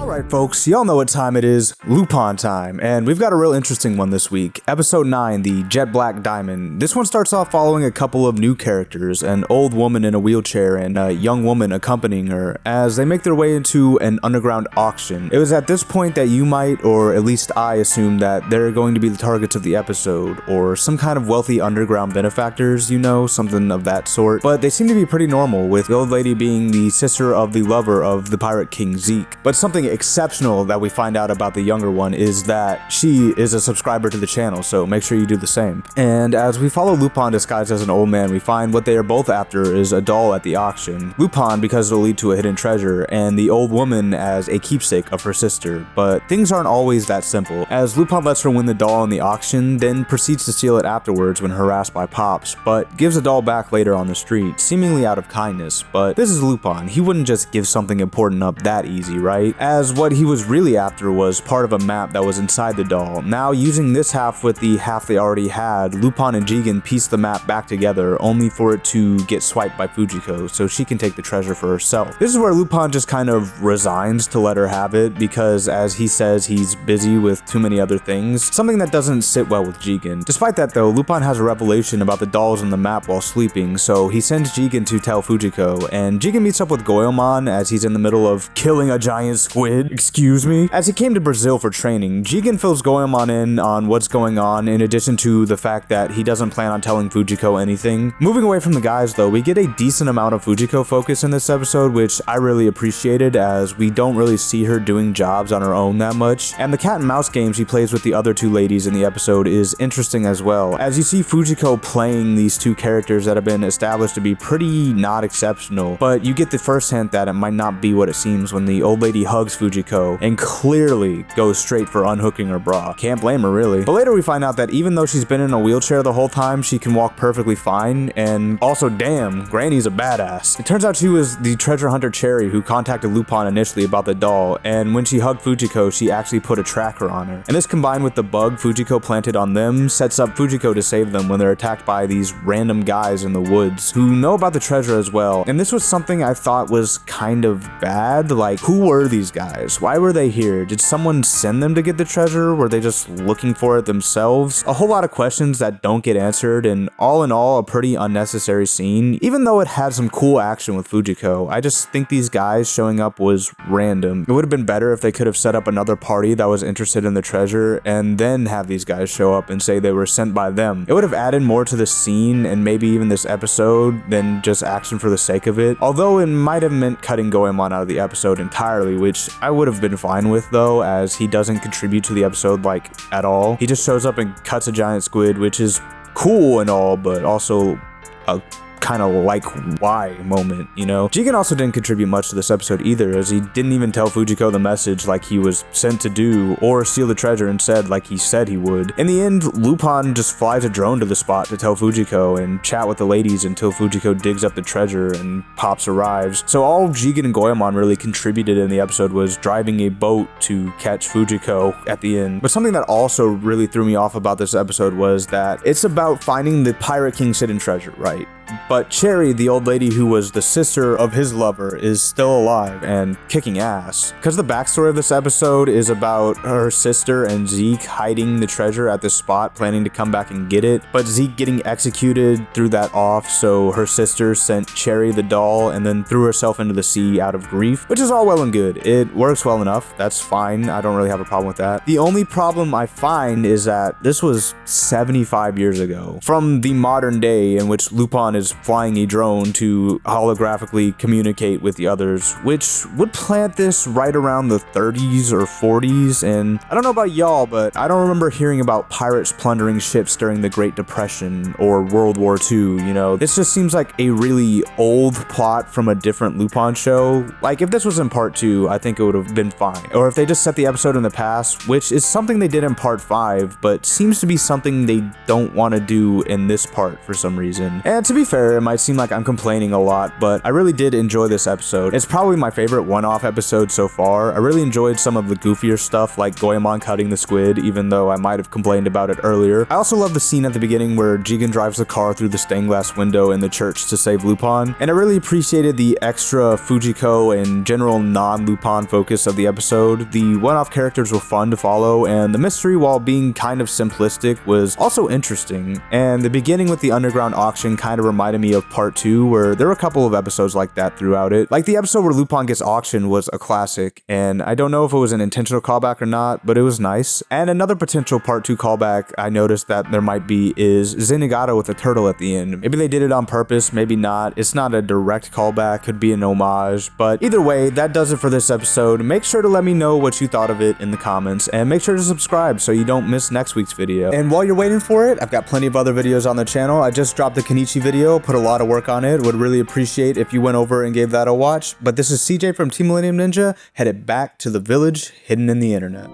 Alright folks, y'all know what time it is, Lupin time, and we've got a real interesting one this week. Episode 9, the Jet Black Diamond. This one starts off following a couple of new characters, an old woman in a wheelchair and a young woman accompanying her, as they make their way into an underground auction. It was at this point that you might, or at least I, assume that they're going to be the targets of the episode, or some kind of wealthy underground benefactors, you know, something of that sort. But they seem to be pretty normal, with the old lady being the sister of the lover of the Pirate King Zeke. But something exceptional that we find out about the younger one is that she is a subscriber to the channel, so make sure you do the same. And as we follow Lupin disguised as an old man, we find what they are both after is a doll at the auction. Lupin because it'll lead to a hidden treasure, and the old woman as a keepsake of her sister. But things aren't always that simple, as Lupin lets her win the doll in the auction, then proceeds to steal it afterwards when harassed by Pops, but gives the doll back later on the street, seemingly out of kindness. But this is Lupin, he wouldn't just give something important up that easy, right? As what he was really after was part of a map that was inside the doll. Now, using this half with the half they already had, Lupin and Jigen piece the map back together, only for it to get swiped by Fujiko, so she can take the treasure for herself. This is where Lupin just kind of resigns to let her have it, because as he says, he's busy with too many other things, something that doesn't sit well with Jigen. Despite that though, Lupin has a revelation about the dolls on the map while sleeping, so he sends Jigen to tell Fujiko, and Jigen meets up with Goemon as he's in the middle of killing a giant squid. Excuse me? As he came to Brazil for training, Jigen fills Goemon in on what's going on, in addition to the fact that he doesn't plan on telling Fujiko anything. Moving away from the guys though, we get a decent amount of Fujiko focus in this episode, which I really appreciated, as we don't really see her doing jobs on her own that much. And the cat and mouse game she plays with the other two ladies in the episode is interesting as well, as you see Fujiko playing these two characters that have been established to be pretty not exceptional, but you get the first hint that it might not be what it seems when the old lady hugs Fujiko and clearly goes straight for unhooking her bra. Can't blame her really. But later we find out that even though she's been in a wheelchair the whole time, she can walk perfectly fine, and also damn, Granny's a badass. It turns out she was the treasure hunter Cherry who contacted Lupin initially about the doll, and when she hugged Fujiko, she actually put a tracker on her. And this combined with the bug Fujiko planted on them sets up Fujiko to save them when they're attacked by these random guys in the woods who know about the treasure as well. And this was something I thought was kind of bad. Like, who were these guys? Why were they here? Did someone send them to get the treasure? Were they just looking for it themselves? A whole lot of questions that don't get answered, and all in all, a pretty unnecessary scene. Even though it had some cool action with Fujiko, I just think these guys showing up was random. It would have been better if they could have set up another party that was interested in the treasure and then have these guys show up and say they were sent by them. It would have added more to the scene and maybe even this episode than just action for the sake of it. Although it might have meant cutting Goemon out of the episode entirely, which I would have been fine with though, as he doesn't contribute to the episode like at all. He just shows up and cuts a giant squid, which is cool and all, but also a kind of like why moment, you know? Jigen also didn't contribute much to this episode either, as he didn't even tell Fujiko the message like he was sent to do, or steal the treasure instead like he said he would. In the end, Lupin just flies a drone to the spot to tell Fujiko and chat with the ladies until Fujiko digs up the treasure and Pops arrives. So all Jigen and Goemon really contributed in the episode was driving a boat to catch Fujiko at the end. But something that also really threw me off about this episode was that it's about finding the Pirate King's hidden treasure, right? But Cherry, the old lady who was the sister of his lover, is still alive and kicking ass. Because the backstory of this episode is about her sister and Zeke hiding the treasure at this spot, planning to come back and get it, but Zeke getting executed threw that off, so her sister sent Cherry the doll and then threw herself into the sea out of grief, which is all well and good. It works well enough. That's fine. I don't really have a problem with that. The only problem I find is that this was 75 years ago. From the modern day in which Lupin is flying a drone to holographically communicate with the others, which would plant this right around the 30s or 40s. And I don't know about y'all, but I don't remember hearing about pirates plundering ships during the Great Depression or World War II, you know? This just seems like a really old plot from a different Lupin show. Like, if this was in part 2, I think it would have been fine. Or if they just set the episode in the past, which is something they did in part 5, but seems to be something they don't want to do in this part for some reason. And to be fair, it might seem like I'm complaining a lot, but I really did enjoy this episode. It's probably my favorite one-off episode so far. I really enjoyed some of the goofier stuff, like Goemon cutting the squid, even though I might have complained about it earlier. I also love the scene at the beginning where Jigen drives the car through the stained glass window in the church to save Lupin, and I really appreciated the extra Fujiko and general non-Lupin focus of the episode. The one-off characters were fun to follow, and the mystery, while being kind of simplistic, was also interesting. And the beginning with the underground auction kind of reminded me of part 2, where there were a couple of episodes like that throughout it. Like the episode where Lupin gets auctioned was a classic, and I don't know if it was an intentional callback or not, but it was nice. And another potential part 2 callback I noticed that there might be is Zenigata with a turtle at the end. Maybe they did it on purpose, maybe not. It's not a direct callback, could be an homage, but either way, that does it for this episode. Make sure to let me know what you thought of it in the comments, and make sure to subscribe so you don't miss next week's video. And while you're waiting for it, I've got plenty of other videos on the channel. I just dropped the Kenichi video, put a lot of work on it. Would really appreciate if you went over and gave that a watch. But this is CJ from Team Millennium Ninja, headed back to the village hidden in the internet.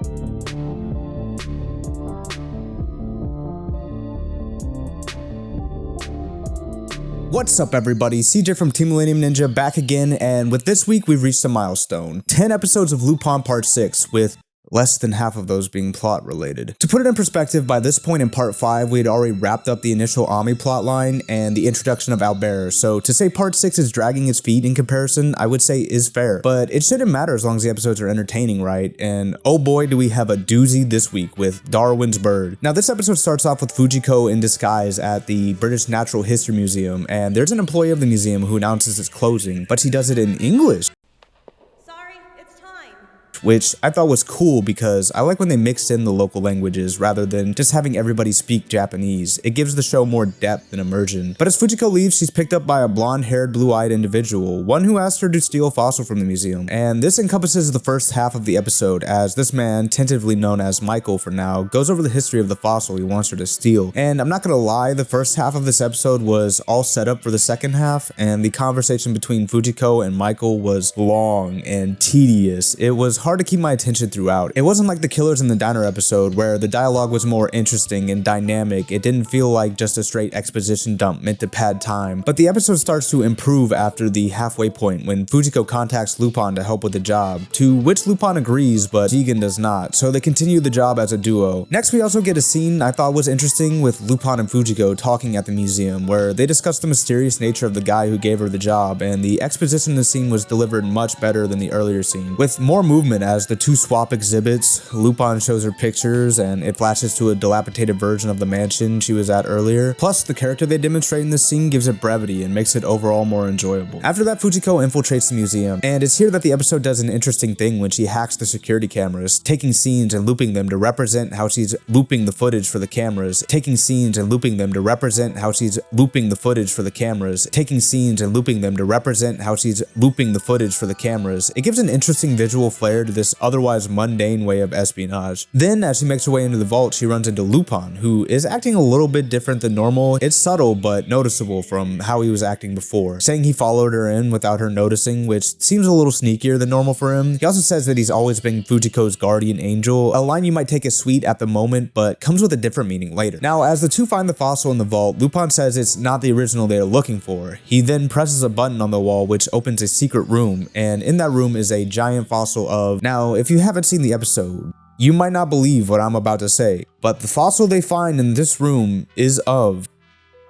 What's up everybody, CJ from Team Millennium Ninja back again, and with this week we've reached a milestone. 10 episodes of Lupin Part 6, with less than half of those being plot related. To put it in perspective, by this point in part 5, we had already wrapped up the initial Ami plotline and the introduction of Albert, so to say part 6 is dragging its feet in comparison, I would say is fair. But it shouldn't matter as long as the episodes are entertaining, right? And oh boy, do we have a doozy this week with Darwin's Bird. Now this episode starts off with Fujiko in disguise at the British Natural History Museum, and there's an employee of the museum who announces it's closing, but she does it in English, which I thought was cool because I like when they mix in the local languages rather than just having everybody speak Japanese. It gives the show more depth and immersion. But as Fujiko leaves, she's picked up by a blonde-haired, blue-eyed individual, one who asked her to steal a fossil from the museum. And this encompasses the first half of the episode, as this man, tentatively known as Michael for now, goes over the history of the fossil he wants her to steal. And I'm not gonna lie, the first half of this episode was all set up for the second half, and the conversation between Fujiko and Michael was long and tedious. It was hard to keep my attention throughout. It wasn't like the Killers in the Diner episode where the dialogue was more interesting and dynamic. It didn't feel like just a straight exposition dump meant to pad time. But the episode starts to improve after the halfway point when Fujiko contacts Lupin to help with the job, to which Lupin agrees but Jigen does not, so they continue the job as a duo. Next we also get a scene I thought was interesting with Lupin and Fujiko talking at the museum, where they discuss the mysterious nature of the guy who gave her the job, and the exposition in the scene was delivered much better than the earlier scene, with more movement as the two swap exhibits. Lupin shows her pictures and it flashes to a dilapidated version of the mansion she was at earlier, plus the character they demonstrate in this scene gives it brevity and makes it overall more enjoyable. After that, Fujiko infiltrates the museum, and it's here that the episode does an interesting thing when she hacks the security cameras, taking scenes and looping them to represent how she's looping the footage for the cameras, taking scenes and looping them to represent how she's looping the footage for the cameras, taking scenes and looping them to represent how she's looping the footage for the cameras. It gives an interesting visual flair to this otherwise mundane way of espionage. Then, as she makes her way into the vault, she runs into Lupin, who is acting a little bit different than normal. It's subtle but noticeable from how he was acting before, saying he followed her in without her noticing, which seems a little sneakier than normal for him. He also says that he's always been Fujiko's guardian angel, a line you might take as sweet at the moment but comes with a different meaning later. Now, as the two find the fossil in the vault, Lupin says it's not the original they're looking for. He then presses a button on the wall which opens a secret room, and in that room is a giant fossil of... Now, if you haven't seen the episode, you might not believe what I'm about to say, but the fossil they find in this room is of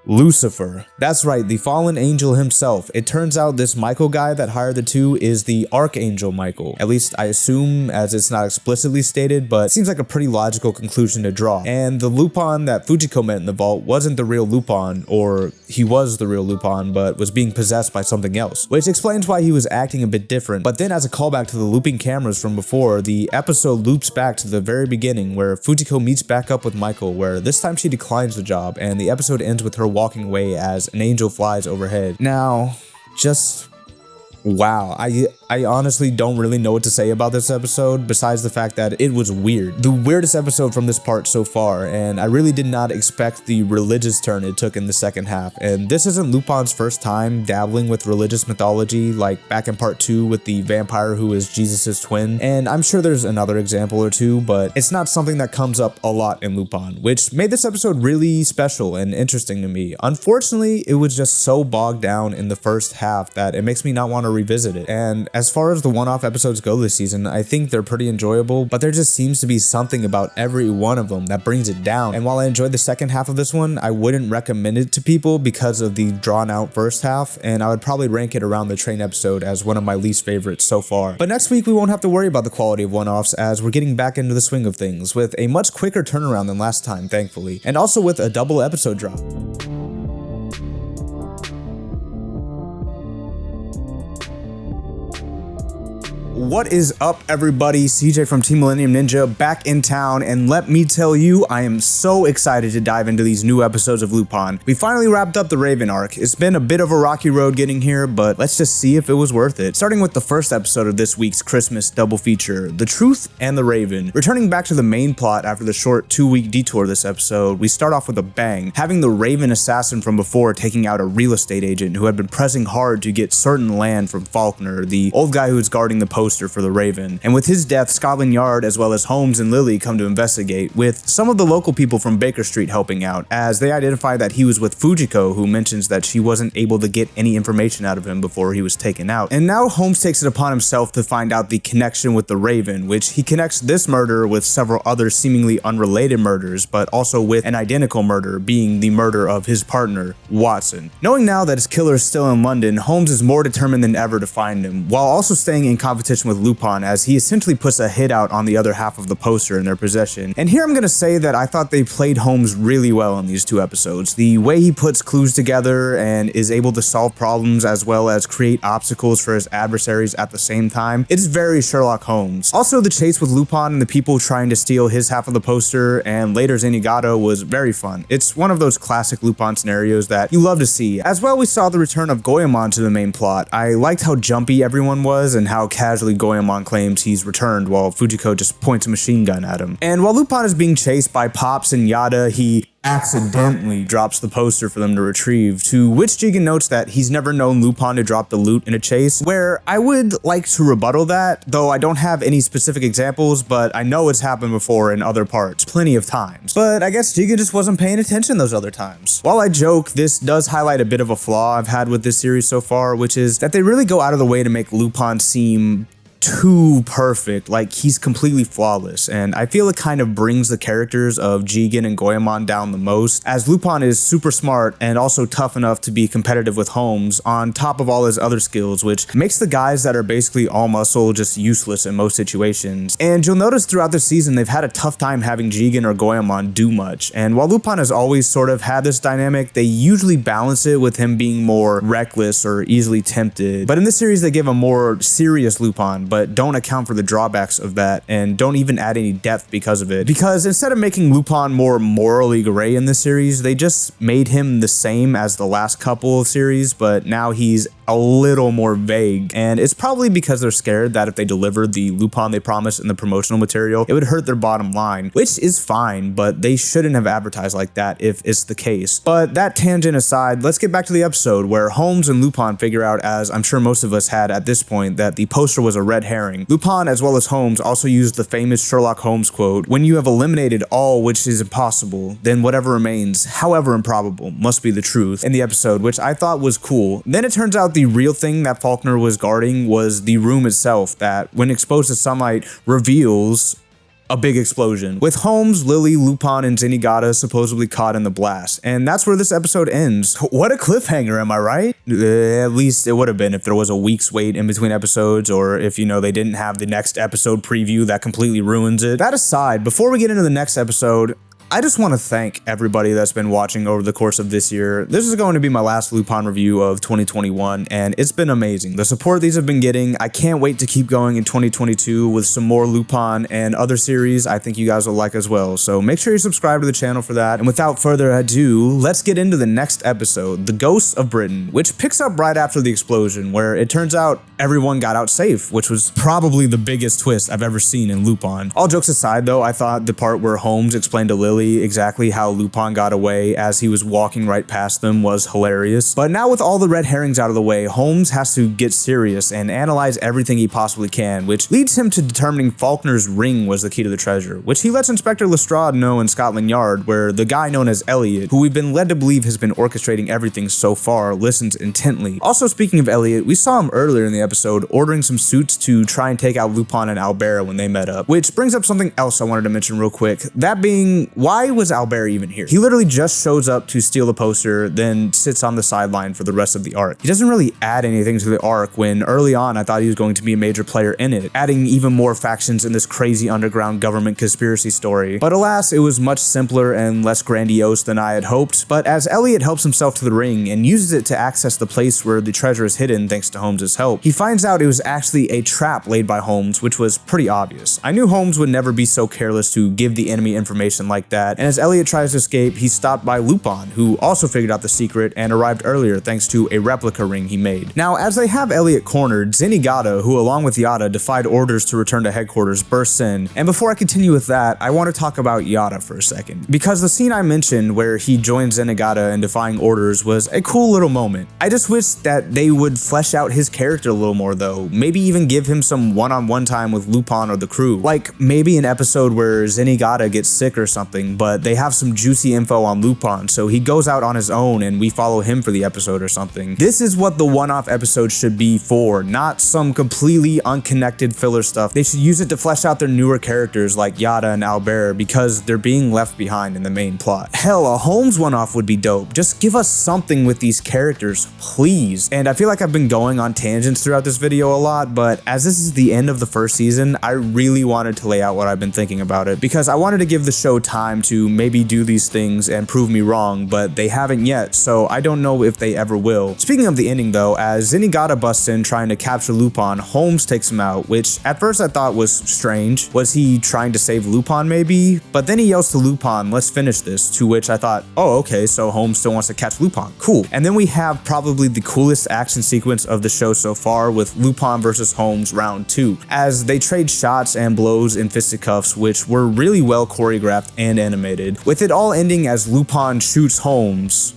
Lucifer. That's right, the fallen angel himself. It turns out this Michael guy that hired the two is the Archangel Michael. At least I assume, as it's not explicitly stated, but it seems like a pretty logical conclusion to draw. And the Lupin that Fujiko met in the vault wasn't the real Lupin, or he was the real Lupin, but was being possessed by something else, which explains why he was acting a bit different. But then, as a callback to the looping cameras from before, the episode loops back to the very beginning where Fujiko meets back up with Michael, where this time she declines the job, and the episode ends with her walking away as an angel flies overhead. Now, just wow, I honestly don't really know what to say about this episode besides the fact that it was weird. The weirdest episode from this part so far, and I really did not expect the religious turn it took in the second half. And this isn't Lupin's first time dabbling with religious mythology, like back in part 2 with the vampire who is Jesus' twin. And I'm sure there's another example or two, but it's not something that comes up a lot in Lupin, which made this episode really special and interesting to me. Unfortunately, it was just so bogged down in the first half that it makes me not want to revisit it. And as far as the one-off episodes go this season, I think they're pretty enjoyable, but there just seems to be something about every one of them that brings it down. And while I enjoyed the second half of this one, I wouldn't recommend it to people because of the drawn-out first half, and I would probably rank it around the train episode as one of my least favorites so far. But next week, we won't have to worry about the quality of one-offs as we're getting back into the swing of things with a much quicker turnaround than last time, thankfully, and also with a double episode drop. What is up, everybody? CJ from Team Millennium Ninja back in town, and let me tell you, I am so excited to dive into these new episodes of Lupin. We finally wrapped up the Raven arc. It's been a bit of a rocky road getting here, but let's just see if it was worth it. Starting with the first episode of this week's Christmas double feature, The Truth and the Raven. Returning back to the main plot after the short 2-week detour this episode, we start off with a bang, having the Raven assassin from before taking out a real estate agent who had been pressing hard to get certain land from Faulkner, the old guy who was guarding the poster for the Raven. And with his death, Scotland Yard as well as Holmes and Lily come to investigate, with some of the local people from Baker Street helping out, as they identify that he was with Fujiko, who mentions that she wasn't able to get any information out of him before he was taken out. And now Holmes takes it upon himself to find out the connection with the Raven, which he connects this murder with several other seemingly unrelated murders, but also with an identical murder, being the murder of his partner, Watson. Knowing now that his killer is still in London, Holmes is more determined than ever to find him, while also staying in competition with Lupin, as he essentially puts a hit out on the other half of the poster in their possession. And here I'm gonna say that I thought they played Holmes really well in these two episodes. The way he puts clues together and is able to solve problems as well as create obstacles for his adversaries at the same time, it's very Sherlock Holmes. Also, the chase with Lupin and the people trying to steal his half of the poster and later Zenigata was very fun. It's one of those classic Lupin scenarios that you love to see. As well, we saw the return of Goemon to the main plot. I liked how jumpy everyone was and how casually Goemon claims he's returned while Fujiko just points a machine gun at him. And while Lupin is being chased by Pops and Yada, he accidentally drops the poster for them to retrieve, to which Jigen notes that he's never known Lupin to drop the loot in a chase, where I would like to rebuttal that, though I don't have any specific examples, but I know it's happened before in other parts, plenty of times. But I guess Jigen just wasn't paying attention those other times. While I joke, this does highlight a bit of a flaw I've had with this series so far, which is that they really go out of the way to make Lupin seem too perfect, like he's completely flawless, and I feel it kind of brings the characters of Jigen and Goemon down the most, as Lupin is super smart and also tough enough to be competitive with Holmes on top of all his other skills, which makes the guys that are basically all muscle just useless in most situations. And you'll notice throughout the season they've had a tough time having Jigen or Goemon do much, and while Lupin has always sort of had this dynamic, they usually balance it with him being more reckless or easily tempted. But in this series they give a more serious Lupin, but don't account for the drawbacks of that and don't even add any depth because of it. Because instead of making Lupin more morally gray in this series, they just made him the same as the last couple of series, but now he's a little more vague, and it's probably because they're scared that if they delivered the Lupin they promised in the promotional material, it would hurt their bottom line, which is fine, but they shouldn't have advertised like that if it's the case. But that tangent aside, let's get back to the episode where Holmes and Lupin figure out, as I'm sure most of us had at this point, that the poster was a red herring. Lupin, as well as Holmes, also used the famous Sherlock Holmes quote, "When you have eliminated all which is impossible, then whatever remains, however improbable, must be the truth," in the episode, which I thought was cool. Then it turns out the real thing that Faulkner was guarding was the room itself that, when exposed to sunlight, reveals a big explosion, with Holmes, Lily, Lupin, and Zenigata supposedly caught in the blast. And that's where this episode ends. What a cliffhanger, am I right? At least it would have been if there was a week's wait in between episodes, or if, they didn't have the next episode preview that completely ruins it. That aside, before we get into the next episode, I just want to thank everybody that's been watching over the course of this year. This is going to be my last Lupin review of 2021, and it's been amazing. The support these have been getting, I can't wait to keep going in 2022 with some more Lupin and other series I think you guys will like as well. So make sure you subscribe to the channel for that. And without further ado, let's get into the next episode, The Ghosts of Britain, which picks up right after the explosion, where it turns out everyone got out safe, which was probably the biggest twist I've ever seen in Lupin. All jokes aside though, I thought the part where Holmes explained to Lily exactly how Lupin got away as he was walking right past them was hilarious. But now with all the red herrings out of the way, Holmes has to get serious and analyze everything he possibly can, which leads him to determining Faulkner's ring was the key to the treasure, which he lets Inspector Lestrade know in Scotland Yard, where the guy known as Elliot, who we've been led to believe has been orchestrating everything so far, listens intently. Also, speaking of Elliot, we saw him earlier in the episode ordering some suits to try and take out Lupin and Albert when they met up, which brings up something else I wanted to mention real quick, that being, why was Albert even here? He literally just shows up to steal the poster, then sits on the sideline for the rest of the arc. He doesn't really add anything to the arc when early on I thought he was going to be a major player in it, adding even more factions in this crazy underground government conspiracy story. But alas, it was much simpler and less grandiose than I had hoped. But as Elliot helps himself to the ring and uses it to access the place where the treasure is hidden thanks to Holmes' help, he finds out it was actually a trap laid by Holmes, which was pretty obvious. I knew Holmes would never be so careless to give the enemy information like that, and as Elliot tries to escape, he's stopped by Lupin, who also figured out the secret and arrived earlier thanks to a replica ring he made. Now, as they have Elliot cornered, Zenigata, who along with Yada defied orders to return to headquarters, bursts in. And before I continue with that, I want to talk about Yada for a second, because the scene I mentioned where he joins Zenigata in defying orders was a cool little moment. I just wish that they would flesh out his character a little more though, maybe even give him some one-on-one time with Lupin or the crew, like maybe an episode where Zenigata gets sick or something, but they have some juicy info on Lupin, so he goes out on his own and we follow him for the episode or something. This is what the one-off episode should be for, not some completely unconnected filler stuff. They should use it to flesh out their newer characters like Yada and Albert, because they're being left behind in the main plot. Hell, a Holmes one-off would be dope. Just give us something with these characters, please. And I feel like I've been going on tangents throughout this video a lot, but as this is the end of the first season, I really wanted to lay out what I've been thinking about it, because I wanted to give the show time to maybe do these things and prove me wrong, but they haven't yet, so I don't know if they ever will. Speaking of the ending though, as Zenigata busts in trying to capture Lupin, Holmes takes him out, which at first I thought was strange. Was he trying to save Lupin maybe? But then he yells to Lupin, "Let's finish this," to which I thought, oh okay, so Holmes still wants to catch Lupin, cool. And then we have probably the coolest action sequence of the show so far with Lupin versus Holmes round 2, as they trade shots and blows in fisticuffs, which were really well choreographed and animated, with it all ending as Lupin shoots Holmes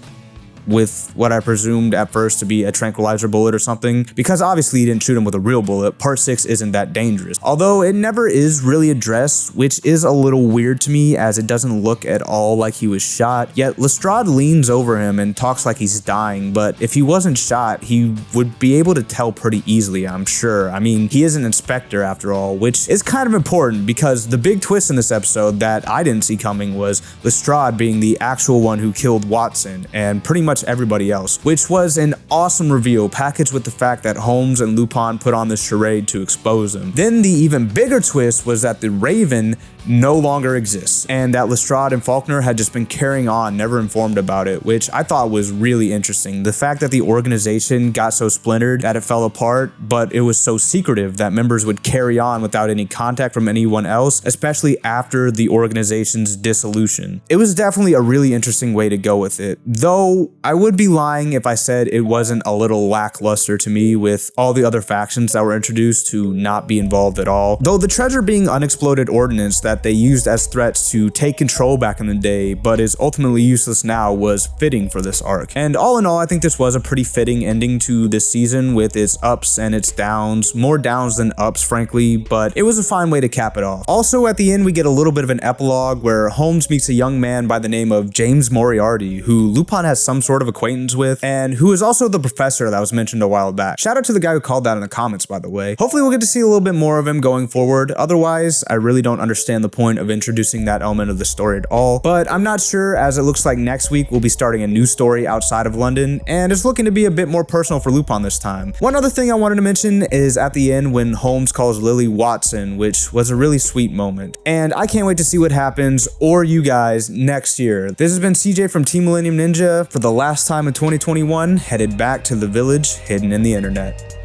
with what I presumed at first to be a tranquilizer bullet or something, because obviously he didn't shoot him with a real bullet. Part 6 isn't that dangerous. Although it never is really addressed, which is a little weird to me as it doesn't look at all like he was shot. Yet Lestrade leans over him and talks like he's dying, but if he wasn't shot, he would be able to tell pretty easily, I'm sure. I mean, he is an inspector after all, which is kind of important because the big twist in this episode that I didn't see coming was Lestrade being the actual one who killed Watson and pretty much everybody else, which was an awesome reveal packaged with the fact that Holmes and Lupin put on this charade to expose him. Then the even bigger twist was that the Raven no longer exists and that Lestrade and Faulkner had just been carrying on, never informed about it, which I thought was really interesting. The fact that the organization got so splintered that it fell apart, but it was so secretive that members would carry on without any contact from anyone else, especially after the organization's dissolution. It was definitely a really interesting way to go with it, though I would be lying if I said it wasn't a little lackluster to me with all the other factions that were introduced to not be involved at all. Though the treasure being unexploded ordnance that they used as threats to take control back in the day, but is ultimately useless now, was fitting for this arc. And all in all, I think this was a pretty fitting ending to this season with its ups and its downs, more downs than ups frankly, but it was a fine way to cap it off. Also at the end we get a little bit of an epilogue where Holmes meets a young man by the name of James Moriarty, who Lupin has some sort of acquaintance with, and who is also the professor that was mentioned a while back. Shout out to the guy who called that in the comments, by the way. Hopefully we'll get to see a little bit more of him going forward. Otherwise, I really don't understand the point of introducing that element of the story at all, but I'm not sure, as it looks like next week we'll be starting a new story outside of London, and it's looking to be a bit more personal for Lupin this time. One other thing I wanted to mention is at the end when Holmes calls Lily Watson, which was a really sweet moment, and I can't wait to see what happens, or you guys, next year. This has been CJ from Team Millennium Ninja for the last time in 2021, headed back to the village hidden in the internet.